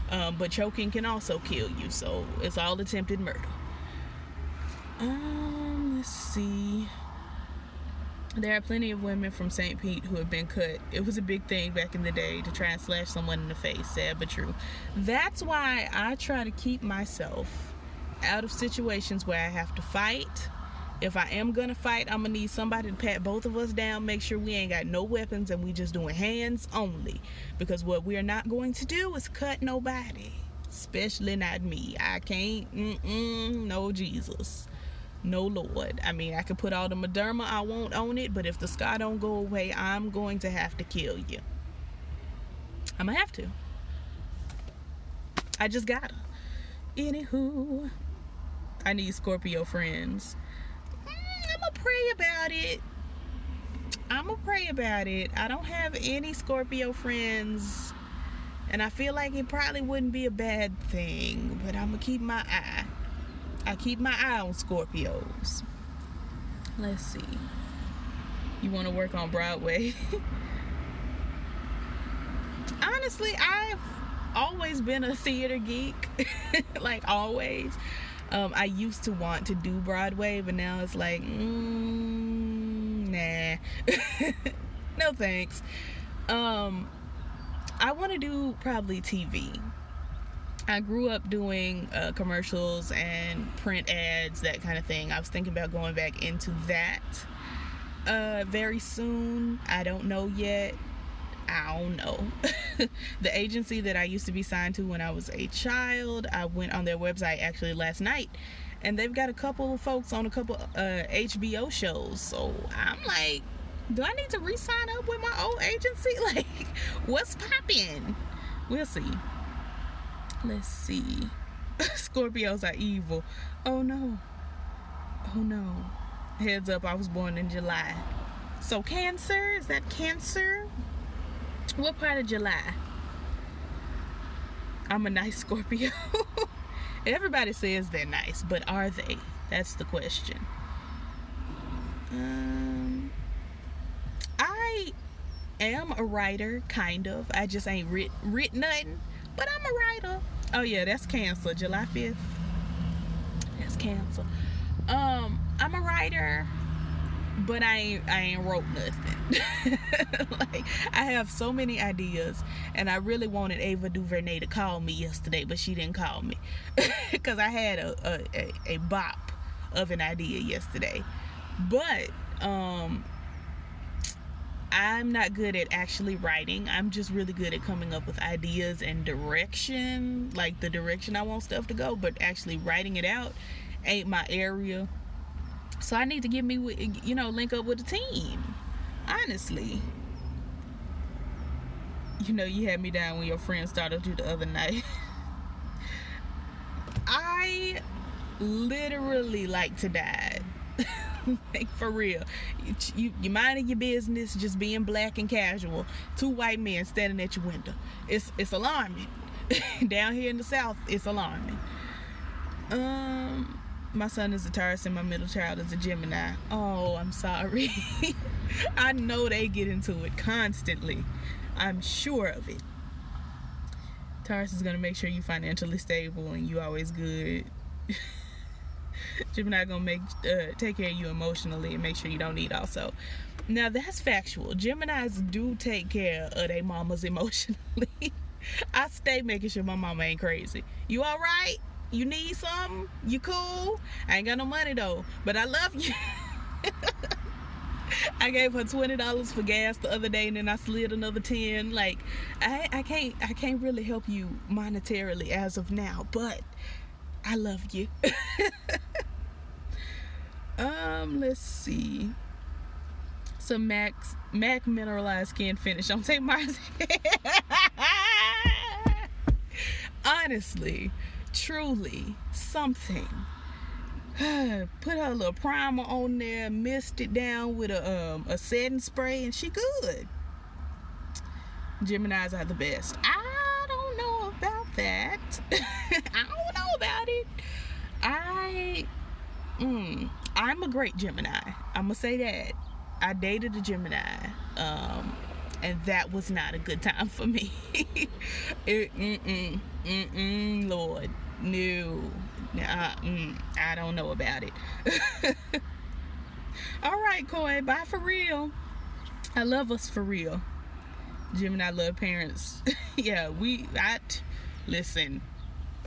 But choking can also kill you, so it's all attempted murder. Let's see. There are plenty of women from St. Pete who have been cut. It was a big thing back in the day to try and slash someone in the face. Sad but true. That's why I try to keep myself out of situations where I have to fight. If I am gonna fight, I'm gonna need somebody to pat both of us down, make sure we ain't got no weapons and we just doing hands only. Because what we are not going to do is cut nobody. Especially not me. I can't. No, Jesus. No, Lord. I mean, I could put all the Mederma I want on it, but if the scar don't go away, I'm going to have to kill you. I'm gonna have to. I just gotta. Anywho, I need Scorpio friends. I'm gonna pray about it. I don't have any Scorpio friends, and I feel like it probably wouldn't be a bad thing, but I'm gonna keep my eye. I keep my eye on Scorpios. Let's see. You want to work on Broadway? Honestly, I've always been a theater geek. Like, always. I used to want to do Broadway, but now it's like, nah. No thanks. I want to do probably TV. I grew up doing commercials and print ads, that kind of thing. I was thinking about going back into that very soon. I don't know yet. I don't know. The agency that I used to be signed to when I was a child, I went on their website actually last night, and they've got a couple of folks on a couple HBO shows. So I'm like, do I need to re-sign up with my old agency? Like, what's poppin'? We'll see. Let's see. Scorpios are evil. Oh no. Heads up, I was born in July. So Cancer, is that Cancer? What part of July? I'm a nice Scorpio. Everybody says they're nice, but are they? That's the question. I am a writer, kind of. I just ain't written nothing, but I'm a writer. Oh yeah, that's Cancer, July 5th. That's Cancer. I'm a writer, but I ain't wrote nothing. Like, I have so many ideas, and I really wanted Ava DuVernay to call me yesterday, but she didn't call me because I had a bop of an idea yesterday. But I'm not good at actually writing. I'm just really good at coming up with ideas and direction, like the direction I want stuff to go, but actually writing it out ain't my area. So I need to link up with a team. Honestly. You had me down when your friend started you the other night. I literally like to die. Like, for real. You minding your business, just being black and casual. 2 white men standing at your window. It's alarming. Down here in the South, it's alarming. My son is a Taurus and my middle child is a Gemini. Oh, I'm sorry. I know they get into it constantly. I'm sure of it. Taurus is gonna make sure you financially stable and you always good. Gemini gonna take care of you emotionally and make sure you don't need also. Now that's factual. Geminis do take care of their mamas emotionally. I stay making sure my mama ain't crazy. You alright? You need something? You cool? I ain't got no money though, but I love you. I gave her $20 for gas the other day, and then I slid another 10. Like, I can't really help you monetarily as of now, but I love you. Let's see. Some MAC mineralized skin finish on St. Mars. Honestly, truly, something. Put her little primer on there, mist it down with a setting spray, and she good. Geminis are the best. I don't know about that. I don't know about it. I'm a great Gemini. I'm gonna say that. I dated a Gemini, and that was not a good time for me. Lord, no. I don't know about it. All right, Koi, bye for real. I love us for real. Gemini love parents. Yeah, listen,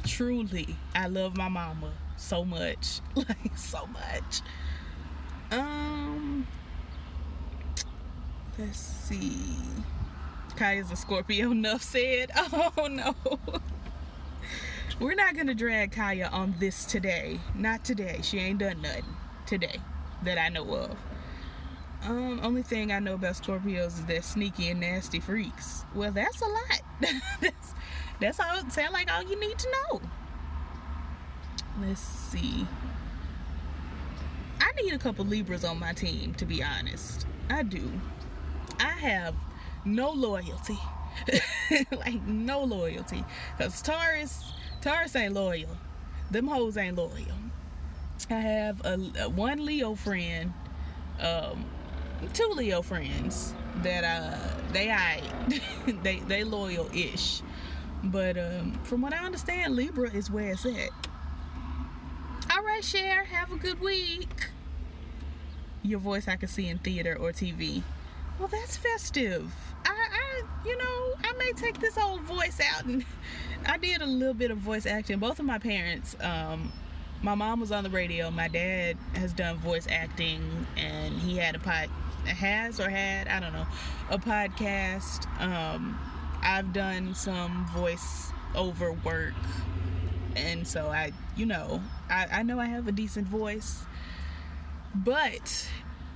truly, I love my mama so much. Like, so much. Let's see. Kaya's a Scorpio, enough said. Oh no. We're not gonna drag Kaya on this today. Not today. She ain't done nothing. today that I know of. Only thing I know about Scorpios is they're sneaky and nasty freaks. Well, that's a lot. that's all. Sound like all you need to know. Let's see. I need a couple Libras on my team, to be honest. I do. I have no loyalty. Like, no loyalty. Because Taurus ain't loyal. Them hoes ain't loyal. I have a one Leo friend, 2 Leo friends that they loyal-ish. But from what I understand, Libra is where it's at. All right, Cher, have a good week. Your voice I can see in theater or TV. Well, that's festive. I may take this old voice out, and I did a little bit of voice acting. Both of my parents, my mom was on the radio. My dad has done voice acting, and he had a podcast. I've done some voice over work, and so I know I have a decent voice. But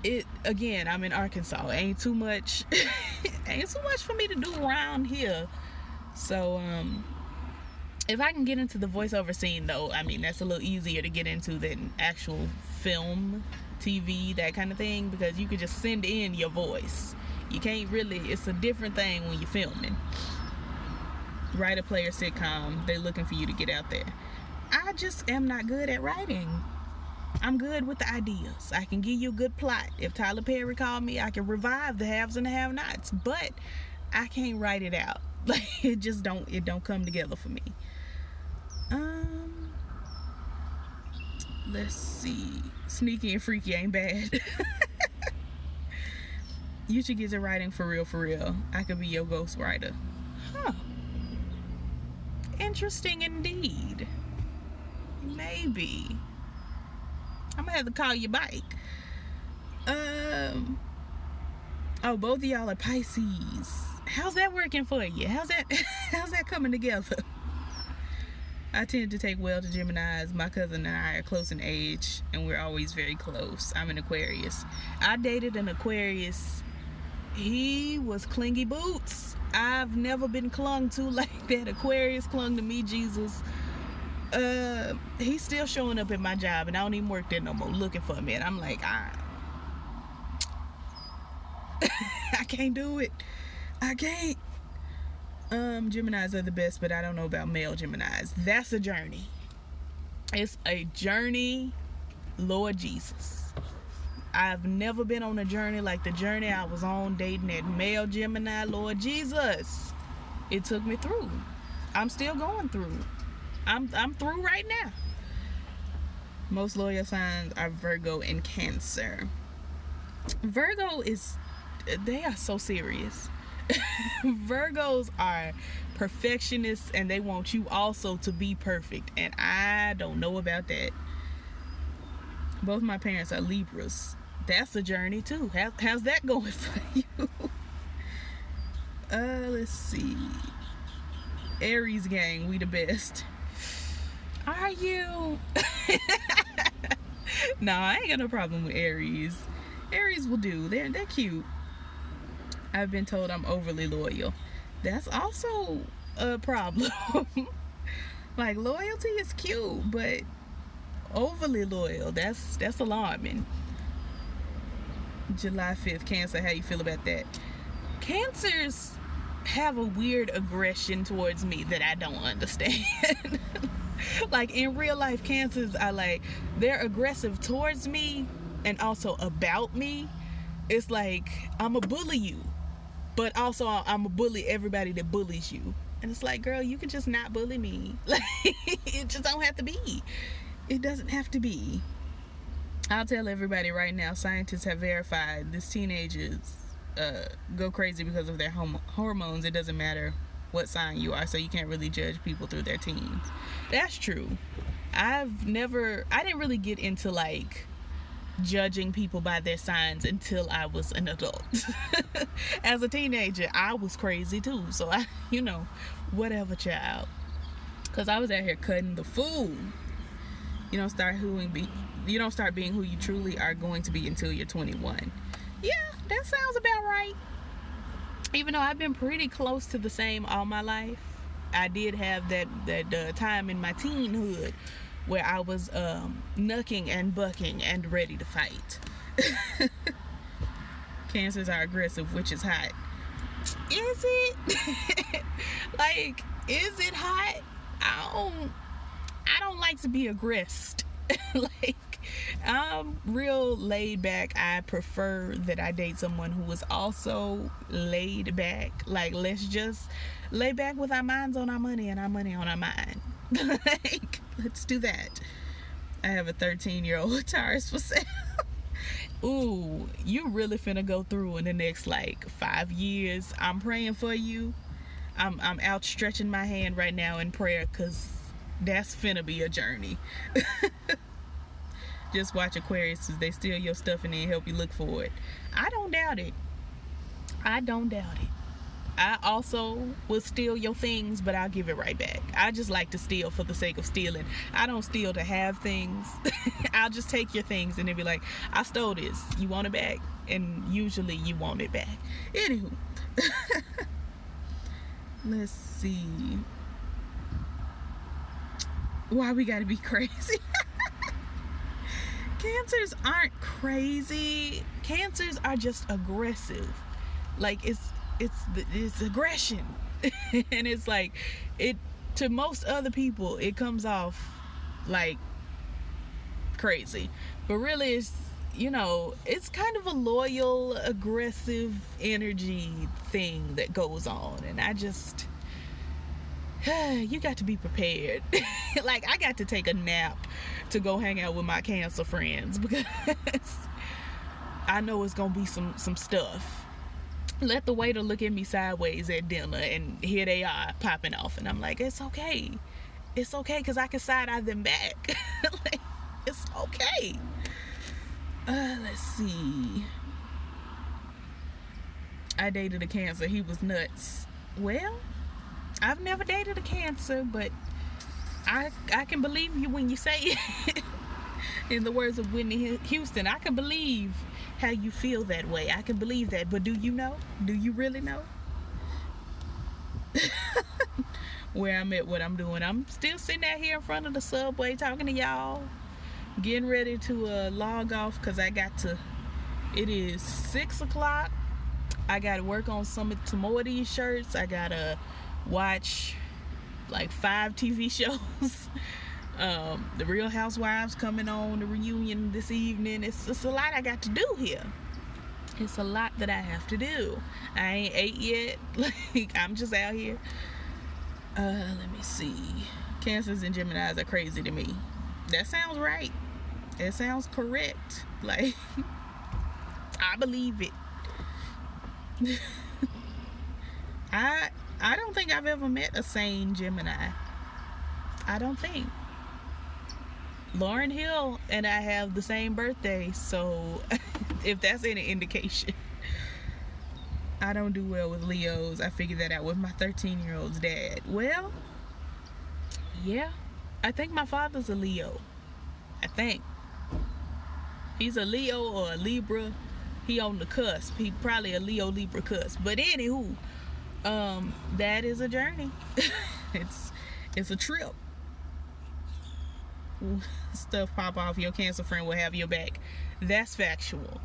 I'm in Arkansas. Ain't too much for me to do around here. So if I can get into the voiceover scene, though, I mean, that's a little easier to get into than actual film, TV, that kind of thing, because you can just send in your voice. You can't really, it's a different thing when you're filming. Write a play or sitcom, they're looking for you to get out there. I just am not good at writing. I'm good with the ideas. I can give you a good plot. If Tyler Perry called me, I can revive the haves and the have-nots, but I can't write it out. Like, it don't come together for me. Let's see. Sneaky and freaky ain't bad. You should get to writing for real. I could be your ghostwriter. Huh. Interesting indeed. Maybe. I'm gonna have to call you back. Both of y'all are Pisces. How's that working for you? How's that coming together? I tend to take well to Geminis. My cousin and I are close in age, and we're always very close. I'm an Aquarius. I dated an Aquarius. He was clingy boots. I've never been clung to like that. Aquarius clung to me, Jesus. He's still showing up at my job, and I don't even work there no more, looking for me. And I'm like, I can't do it. I can't. Geminis are the best, but I don't know about male Geminis. That's a journey. It's a journey, Lord Jesus. I've never been on a journey like the journey I was on dating that male Gemini, Lord Jesus. It took me through. I'm still going through. I'm through right now. Most loyal signs are Virgo and Cancer. Virgo they are so serious. Virgos are perfectionists, and they want you also to be perfect, and I don't know about that. Both my parents are Libras. That's a journey too. How's that going for you? Let's see. Aries gang, we the best. Are you? No, I ain't got no problem with Aries. Aries will do. They're cute. I've been told I'm overly loyal. That's also a problem. Like, loyalty is cute, but overly loyal, that's alarming. July 5th, Cancer, how you feel about that? Cancers have a weird aggression towards me that I don't understand. Like, in real life, Cancers are like, they're aggressive towards me and also about me. It's like, I'm a bully you, but also I'm a bully everybody that bullies you. And it's like, girl, you can just not bully me. Like, it just don't have to be. It doesn't have to be. I'll tell everybody right now, scientists have verified this teenagers go crazy because of their hormones. It doesn't matter what sign you are, so you can't really judge people through their teens. That's true. I didn't really get into like judging people by their signs until I was an adult. As a teenager, I was crazy too, so I, whatever, child. Because I was out here cutting the fool. You don't start You don't start being who you truly are going to be until you're 21. Yeah, that sounds about right. Even though I've been pretty close to the same all my life, I did have that time in my teenhood where I was knucking and bucking and ready to fight. Cancers are aggressive, which is hot. Is it? Like, is it hot? I don't like to be aggressed. Like, I'm real laid back. I prefer that I date someone who is also laid back. Like, let's just lay back with our minds on our money and our money on our mind. Like, let's do that. I have a 13-year-old Taurus for sale. Ooh, you really finna go through in the next like 5 years. I'm praying for you. I'm outstretching my hand right now in prayer, because that's finna be a journey. Just watch Aquarius, as they steal your stuff and then help you look for it. I don't doubt it. I don't doubt it. I also will steal your things, but I'll give it right back. I just like to steal for the sake of stealing. I don't steal to have things. I'll just take your things and then be like, I stole this. You want it back? And usually you want it back. Anywho. Let's see. Why we gotta be crazy? Cancers aren't crazy. Cancers are just aggressive. Like, it's aggression. And it's like, it, to most other people, it comes off like crazy, but really it's, you know, it's kind of a loyal, aggressive energy thing that goes on. And I just, you got to be prepared. Like, I got to take a nap to go hang out with my Cancer friends, because I know it's gonna be some stuff. Let the waiter look at me sideways at dinner, and here they are popping off, and I'm like, it's okay, because I can side eye them back. Like, it's okay. Let's see. I dated a Cancer. He was nuts. Well, I've never dated a Cancer, but I can believe you when you say it. In the words of Whitney Houston, I can believe how you feel that way. I can believe that, but do you know? Do you really know? Where I'm at, what I'm doing. I'm still sitting out here in front of the subway talking to y'all, getting ready to log off, because I got to, it is 6 o'clock. I got to work on some more of these shirts. I got to watch like 5 TV shows. The Real Housewives coming on, the reunion this evening. It's a lot I got to do here. It's a lot that I have to do. I ain't ate yet. Like, I'm just out here. Let me see. Cancers and Geminis are crazy to me. That sounds right. That sounds correct. Like, I believe it. I don't think I've ever met a sane Gemini. I don't think. Lauren Hill and I have the same birthday, so if that's any indication. I don't do well with Leos. I figured that out with my 13-year-old's dad. Well, yeah, I think my father's a Leo. I think. He's a Leo or a Libra. He on the cusp. He probably a Leo-Libra cusp. But anywho, that is a journey. It's a trip. Stuff pop off, your Cancer friend will have your back. That's factual.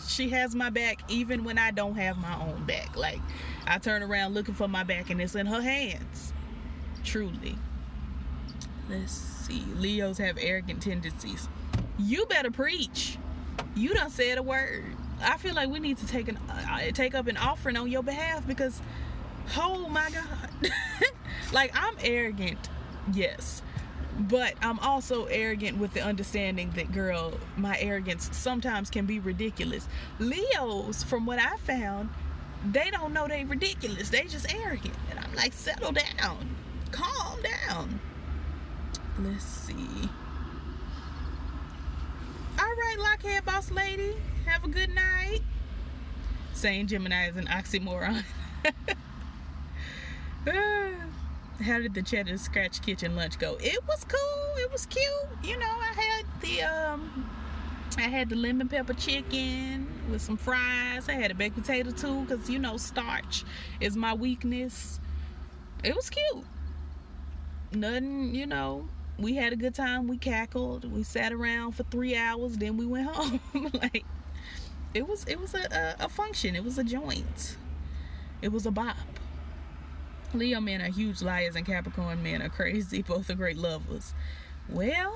She has my back even when I don't have my own back. Like, I turn around looking for my back and it's in her hands. Truly. Let's see. Leos have arrogant tendencies. You better preach. You done said a word. I feel like we need to take up an offering on your behalf, because, oh my God. Like, I'm arrogant, yes. But I'm also arrogant with the understanding that, girl, my arrogance sometimes can be ridiculous. Leos, from what I found, they don't know they ridiculous. They just arrogant. And I'm like, settle down. Calm down. Let's see. All right, Lockhead Boss Lady. Have a good night. Saying Gemini is an oxymoron. How did the Cheddar Scratch Kitchen lunch go? It was cool. It was cute. You know, I had the lemon pepper chicken with some fries. I had a baked potato too, because you know starch is my weakness. It was cute. Nothing, you know. We had a good time. We cackled. We sat around for 3 hours. Then we went home. Like it was a function. It was a joint. It was a bop. Leo men are huge liars and Capricorn men are crazy. Both are great lovers. Well,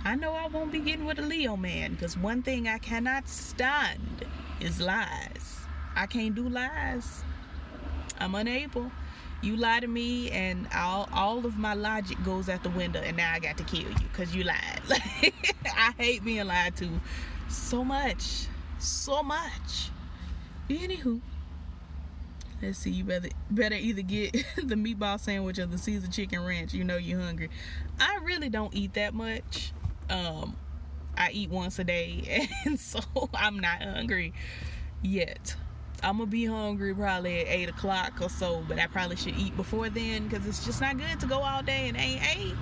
I know I won't be getting with a Leo man, because one thing I cannot stand is lies. I can't do lies. I'm unable. You lie to me and all of my logic goes out the window, and now I got to kill you because you lied. Like, I hate being lied to so much. Anywho, let's see, you better either get the meatball sandwich or the Caesar chicken ranch. You know you're hungry. I really don't eat that much. I eat once a day, and so I'm not hungry yet. I'm gonna be hungry probably at 8 o'clock or so, but I probably should eat before then, because it's just not good to go all day and ain't ate.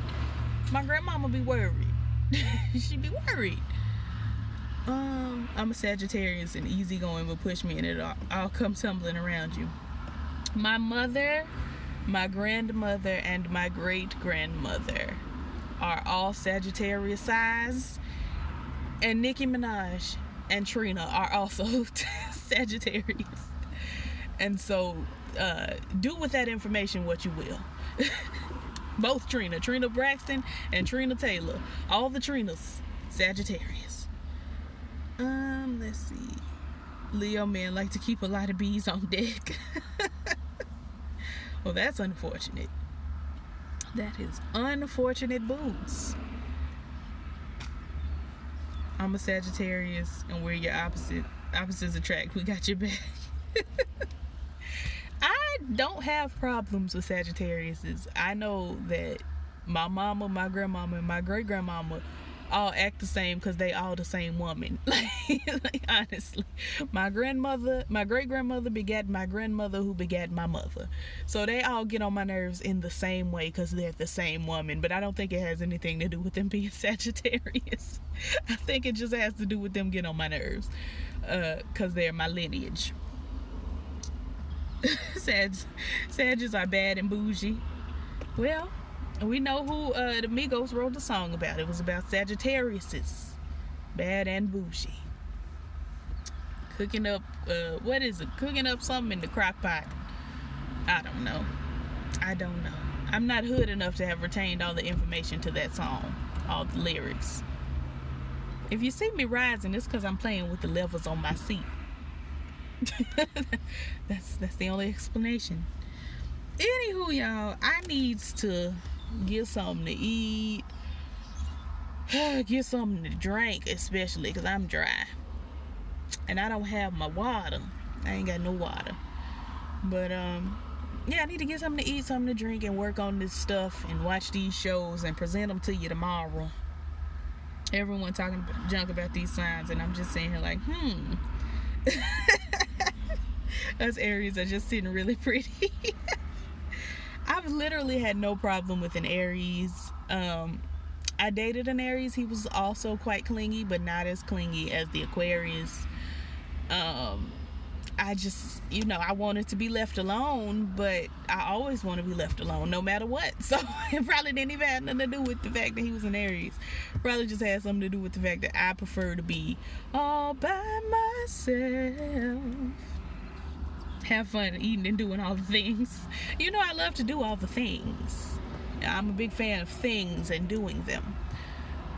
My grandmama be worried. She be worried. I'm a Sagittarius, and easygoing will push me, and it'll all come tumbling around you. My mother, my grandmother, and my great-grandmother are all Sagittarius size, and Nicki Minaj and Trina are also Sagittarius. And so do with that information what you will. Both Trina Braxton and Trina Taylor, all the Trinas, Sagittarius. Let's see. Leo men like to keep a lot of bees on deck. Well, that's unfortunate. That is unfortunate boots. I'm a Sagittarius, and we're your opposites attract. We got your back. I don't have problems with Sagittariuses. I know that my mama, my grandmama, and my great-grandmama all act the same because they all the same woman. Like, honestly, my great-grandmother begat my grandmother, who begat my mother. So they all get on my nerves in the same way because they're the same woman. But I don't think it has anything to do with them being Sagittarius. I think it just has to do with them getting on my nerves because they're my lineage. Sages are bad and bougie. Well, we know who the Migos wrote the song about. It was about Sagittariuses, bad and bougie. Cooking up, what is it? Cooking up something in the Crockpot. I don't know. I'm not hood enough to have retained all the information to that song, all the lyrics. If you see me rising, it's because I'm playing with the levers on my seat. That's the only explanation. Anywho, y'all, I needs to get something to eat, get something to drink, especially because I'm dry and I don't have my water. I ain't got no water. But yeah, I need to get something to eat, something to drink, and work on this stuff and watch these shows and present them to you tomorrow. Everyone talking junk about these signs, and I'm just saying here like, us Aries are just sitting really pretty. I've literally had no problem with an Aries. I dated an Aries. He was also quite clingy, but not as clingy as the Aquarius. I just, I wanted to be left alone, but I always want to be left alone no matter what. So it probably didn't even have nothing to do with the fact that he was an Aries. Probably just had something to do with the fact that I prefer to be all by myself. Have fun eating and doing all the things. I love to do all the things. I'm a big fan of things and doing them.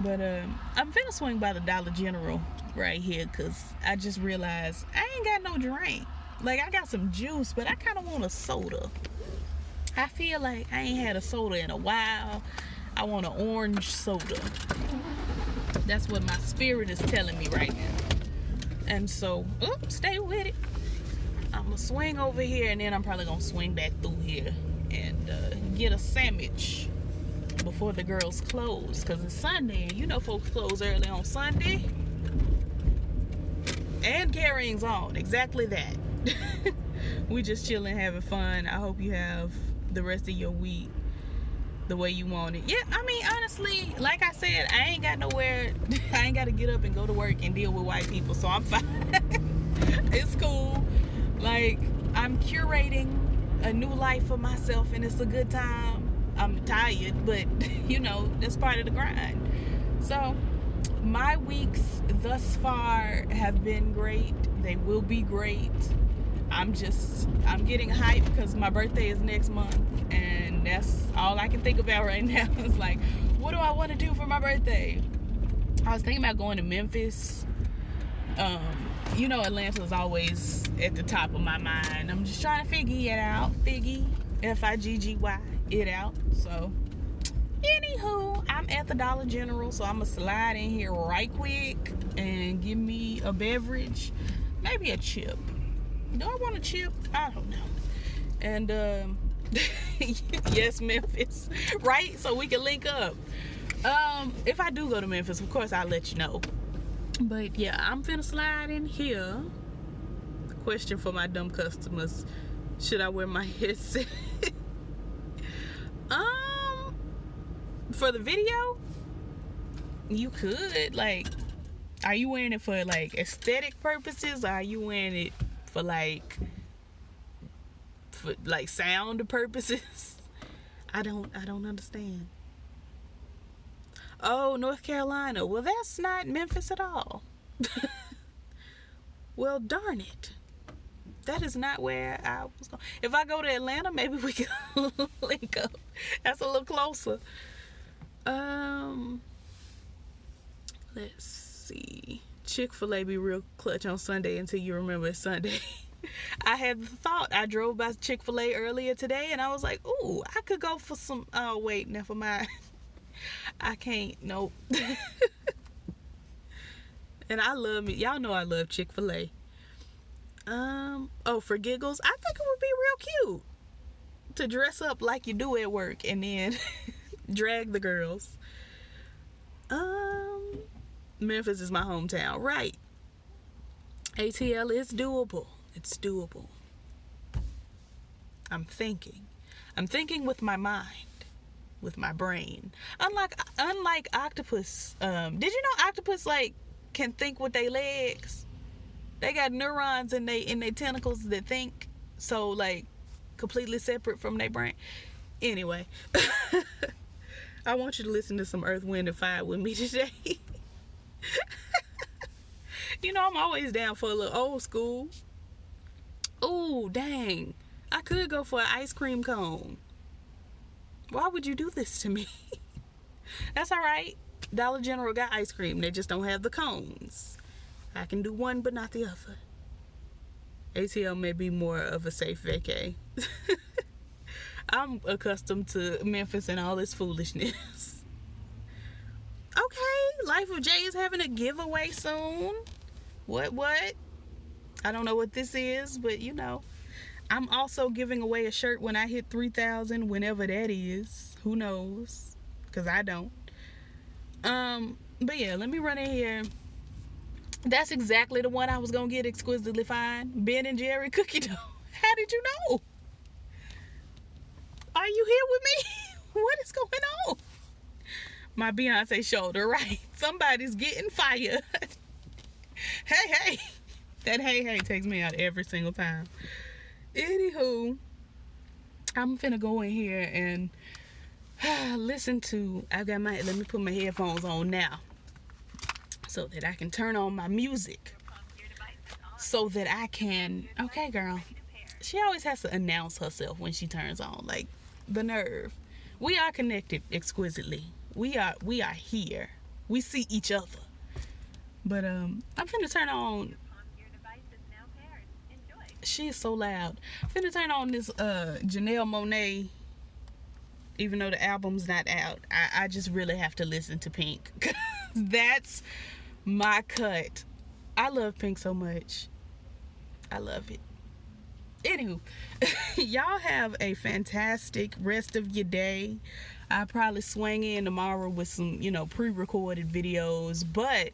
But I'm finna swing by the Dollar General right here, because I just realized I ain't got no drink. Like, I got some juice, but I kind of want a soda. I feel like I ain't had a soda in a while. I want an orange soda. That's what my spirit is telling me right now. And so, stay with it. I'm gonna swing over here, and then I'm probably gonna swing back through here and get a sandwich before the girls close, because it's Sunday, and folks close early on Sunday. And carrying's on, exactly that. We just chilling, having fun. I hope you have the rest of your week the way you want it. Yeah, I mean, honestly, like I said, I ain't got nowhere. I ain't got to get up and go to work and deal with white people, so I'm fine. It's cool. Like, I'm curating a new life for myself, and it's a good time. I'm tired, but you know, that's part of the grind. So my weeks thus far have been great. They will be great. I'm getting hyped because my birthday is next month, and that's all I can think about right now. It's like, what do I want to do for my birthday? I was thinking about going to Memphis. You know, Atlanta's always at the top of my mind. I'm just trying to figure it out. F-I-G-G-Y, it out. So, anywho, I'm at the Dollar General, so I'm going to slide in here right quick and give me a beverage. Maybe a chip. Do I want a chip? I don't know. And, yes, Memphis. Right? So we can link up. If I do go to Memphis, of course, I'll let you know. But yeah, I'm finna slide in here. Question for my dumb customers: should I wear my headset? For the video, you could. Like, are you wearing it for like aesthetic purposes? Or are you wearing it for like sound purposes? I don't understand. Oh, North Carolina. Well, that's not Memphis at all. Well, darn it. That is not where I was going. If I go to Atlanta, maybe we can link up. That's a little closer. Let's see. Chick-fil-A be real clutch on Sunday until you remember it's Sunday. I had the thought. I drove by Chick-fil-A earlier today, and I was like, ooh, I could go for some... Oh, wait, never mind. I can't, nope. And I love me. Y'all know I love Chick-fil-A. Oh, for giggles, I think it would be real cute to dress up like you do at work and then drag the girls. Memphis is my hometown, right? ATL is doable. It's doable. I'm thinking with my mind. With my brain, unlike octopus. Did you know octopus like can think with their legs? They got neurons in their tentacles that think. So like completely separate from their brain. Anyway, I want you to listen to some Earth, Wind, and Fire with me today. You know, I'm always down for a little old school. Ooh, dang! I could go for an ice cream cone. Why would you do this to me? That's all right. Dollar General got ice cream. They just don't have the cones. I can do one, but not the other. ATL may be more of a safe vacay. I'm accustomed to Memphis and all its foolishness. Okay, Life of Jay is having a giveaway soon. What? I don't know what this is, but you know. I'm also giving away a shirt when I hit 3,000, whenever that is. Who knows? Because I don't. But yeah, let me run in here. That's exactly the one I was going to get, Exquisitely Fine. Ben and Jerry cookie dough. How did you know? Are you here with me? What is going on? My Beyonce shoulder, right? Somebody's getting fired. Hey. That hey takes me out every single time. Anywho, I'm finna go in here and listen to... let me put my headphones on now so that I can turn on my music. So that I can... Okay, girl. She always has to announce herself when she turns on. Like, the nerve. We are connected exquisitely. We are here. We see each other. But, I'm finna turn on... She is so loud. I'm finna turn on this Janelle Monáe. Even though the album's not out, I just really have to listen to Pink. That's my cut. I love Pink so much. I love it. Anywho, y'all have a fantastic rest of your day. I'll probably swing in tomorrow with some, pre-recorded videos. But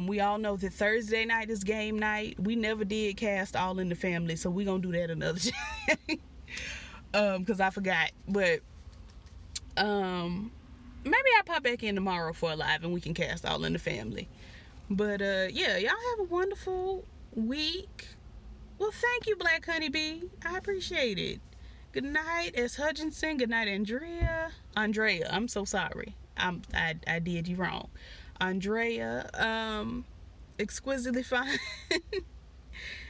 we all know that Thursday night is game night. We never did cast All in the Family, so we gonna do that another day. because I forgot. But maybe I'll pop back in tomorrow for a live and we can cast All in the Family. But yeah, y'all have a wonderful week. Well, thank you, Black Honeybee. I appreciate it. Good night, S. Hutchinson. Good night, Andrea. I'm so sorry. I did you wrong. Andrea, exquisitely fine.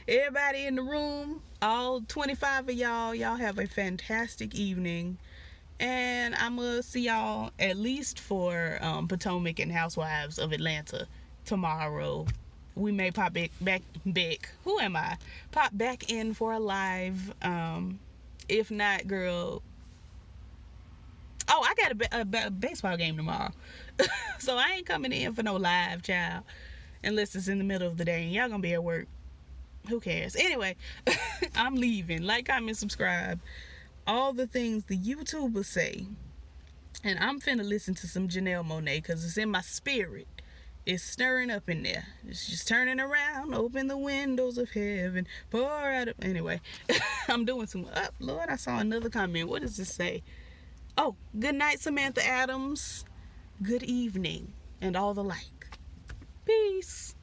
Everybody in the room, all 25 of y'all have a fantastic evening. And I'm going to see y'all at least for Potomac and Housewives of Atlanta tomorrow. We may pop back. Who am I? Pop back in for a live. If not, girl. Oh, I got a baseball game tomorrow. So I ain't coming in for no live, child. Unless it's in the middle of the day and y'all gonna be at work. Who cares? Anyway, I'm leaving. Like, comment, subscribe. All the things the YouTubers say. And I'm finna listen to some Janelle Monáe because it's in my spirit. It's stirring up in there. It's just turning around. Open the windows of heaven. Pour out of... Anyway, I'm doing some... Oh, Lord, I saw another comment. What does this say? Oh, good night, Samantha Adams. Good evening. And all the like. Peace.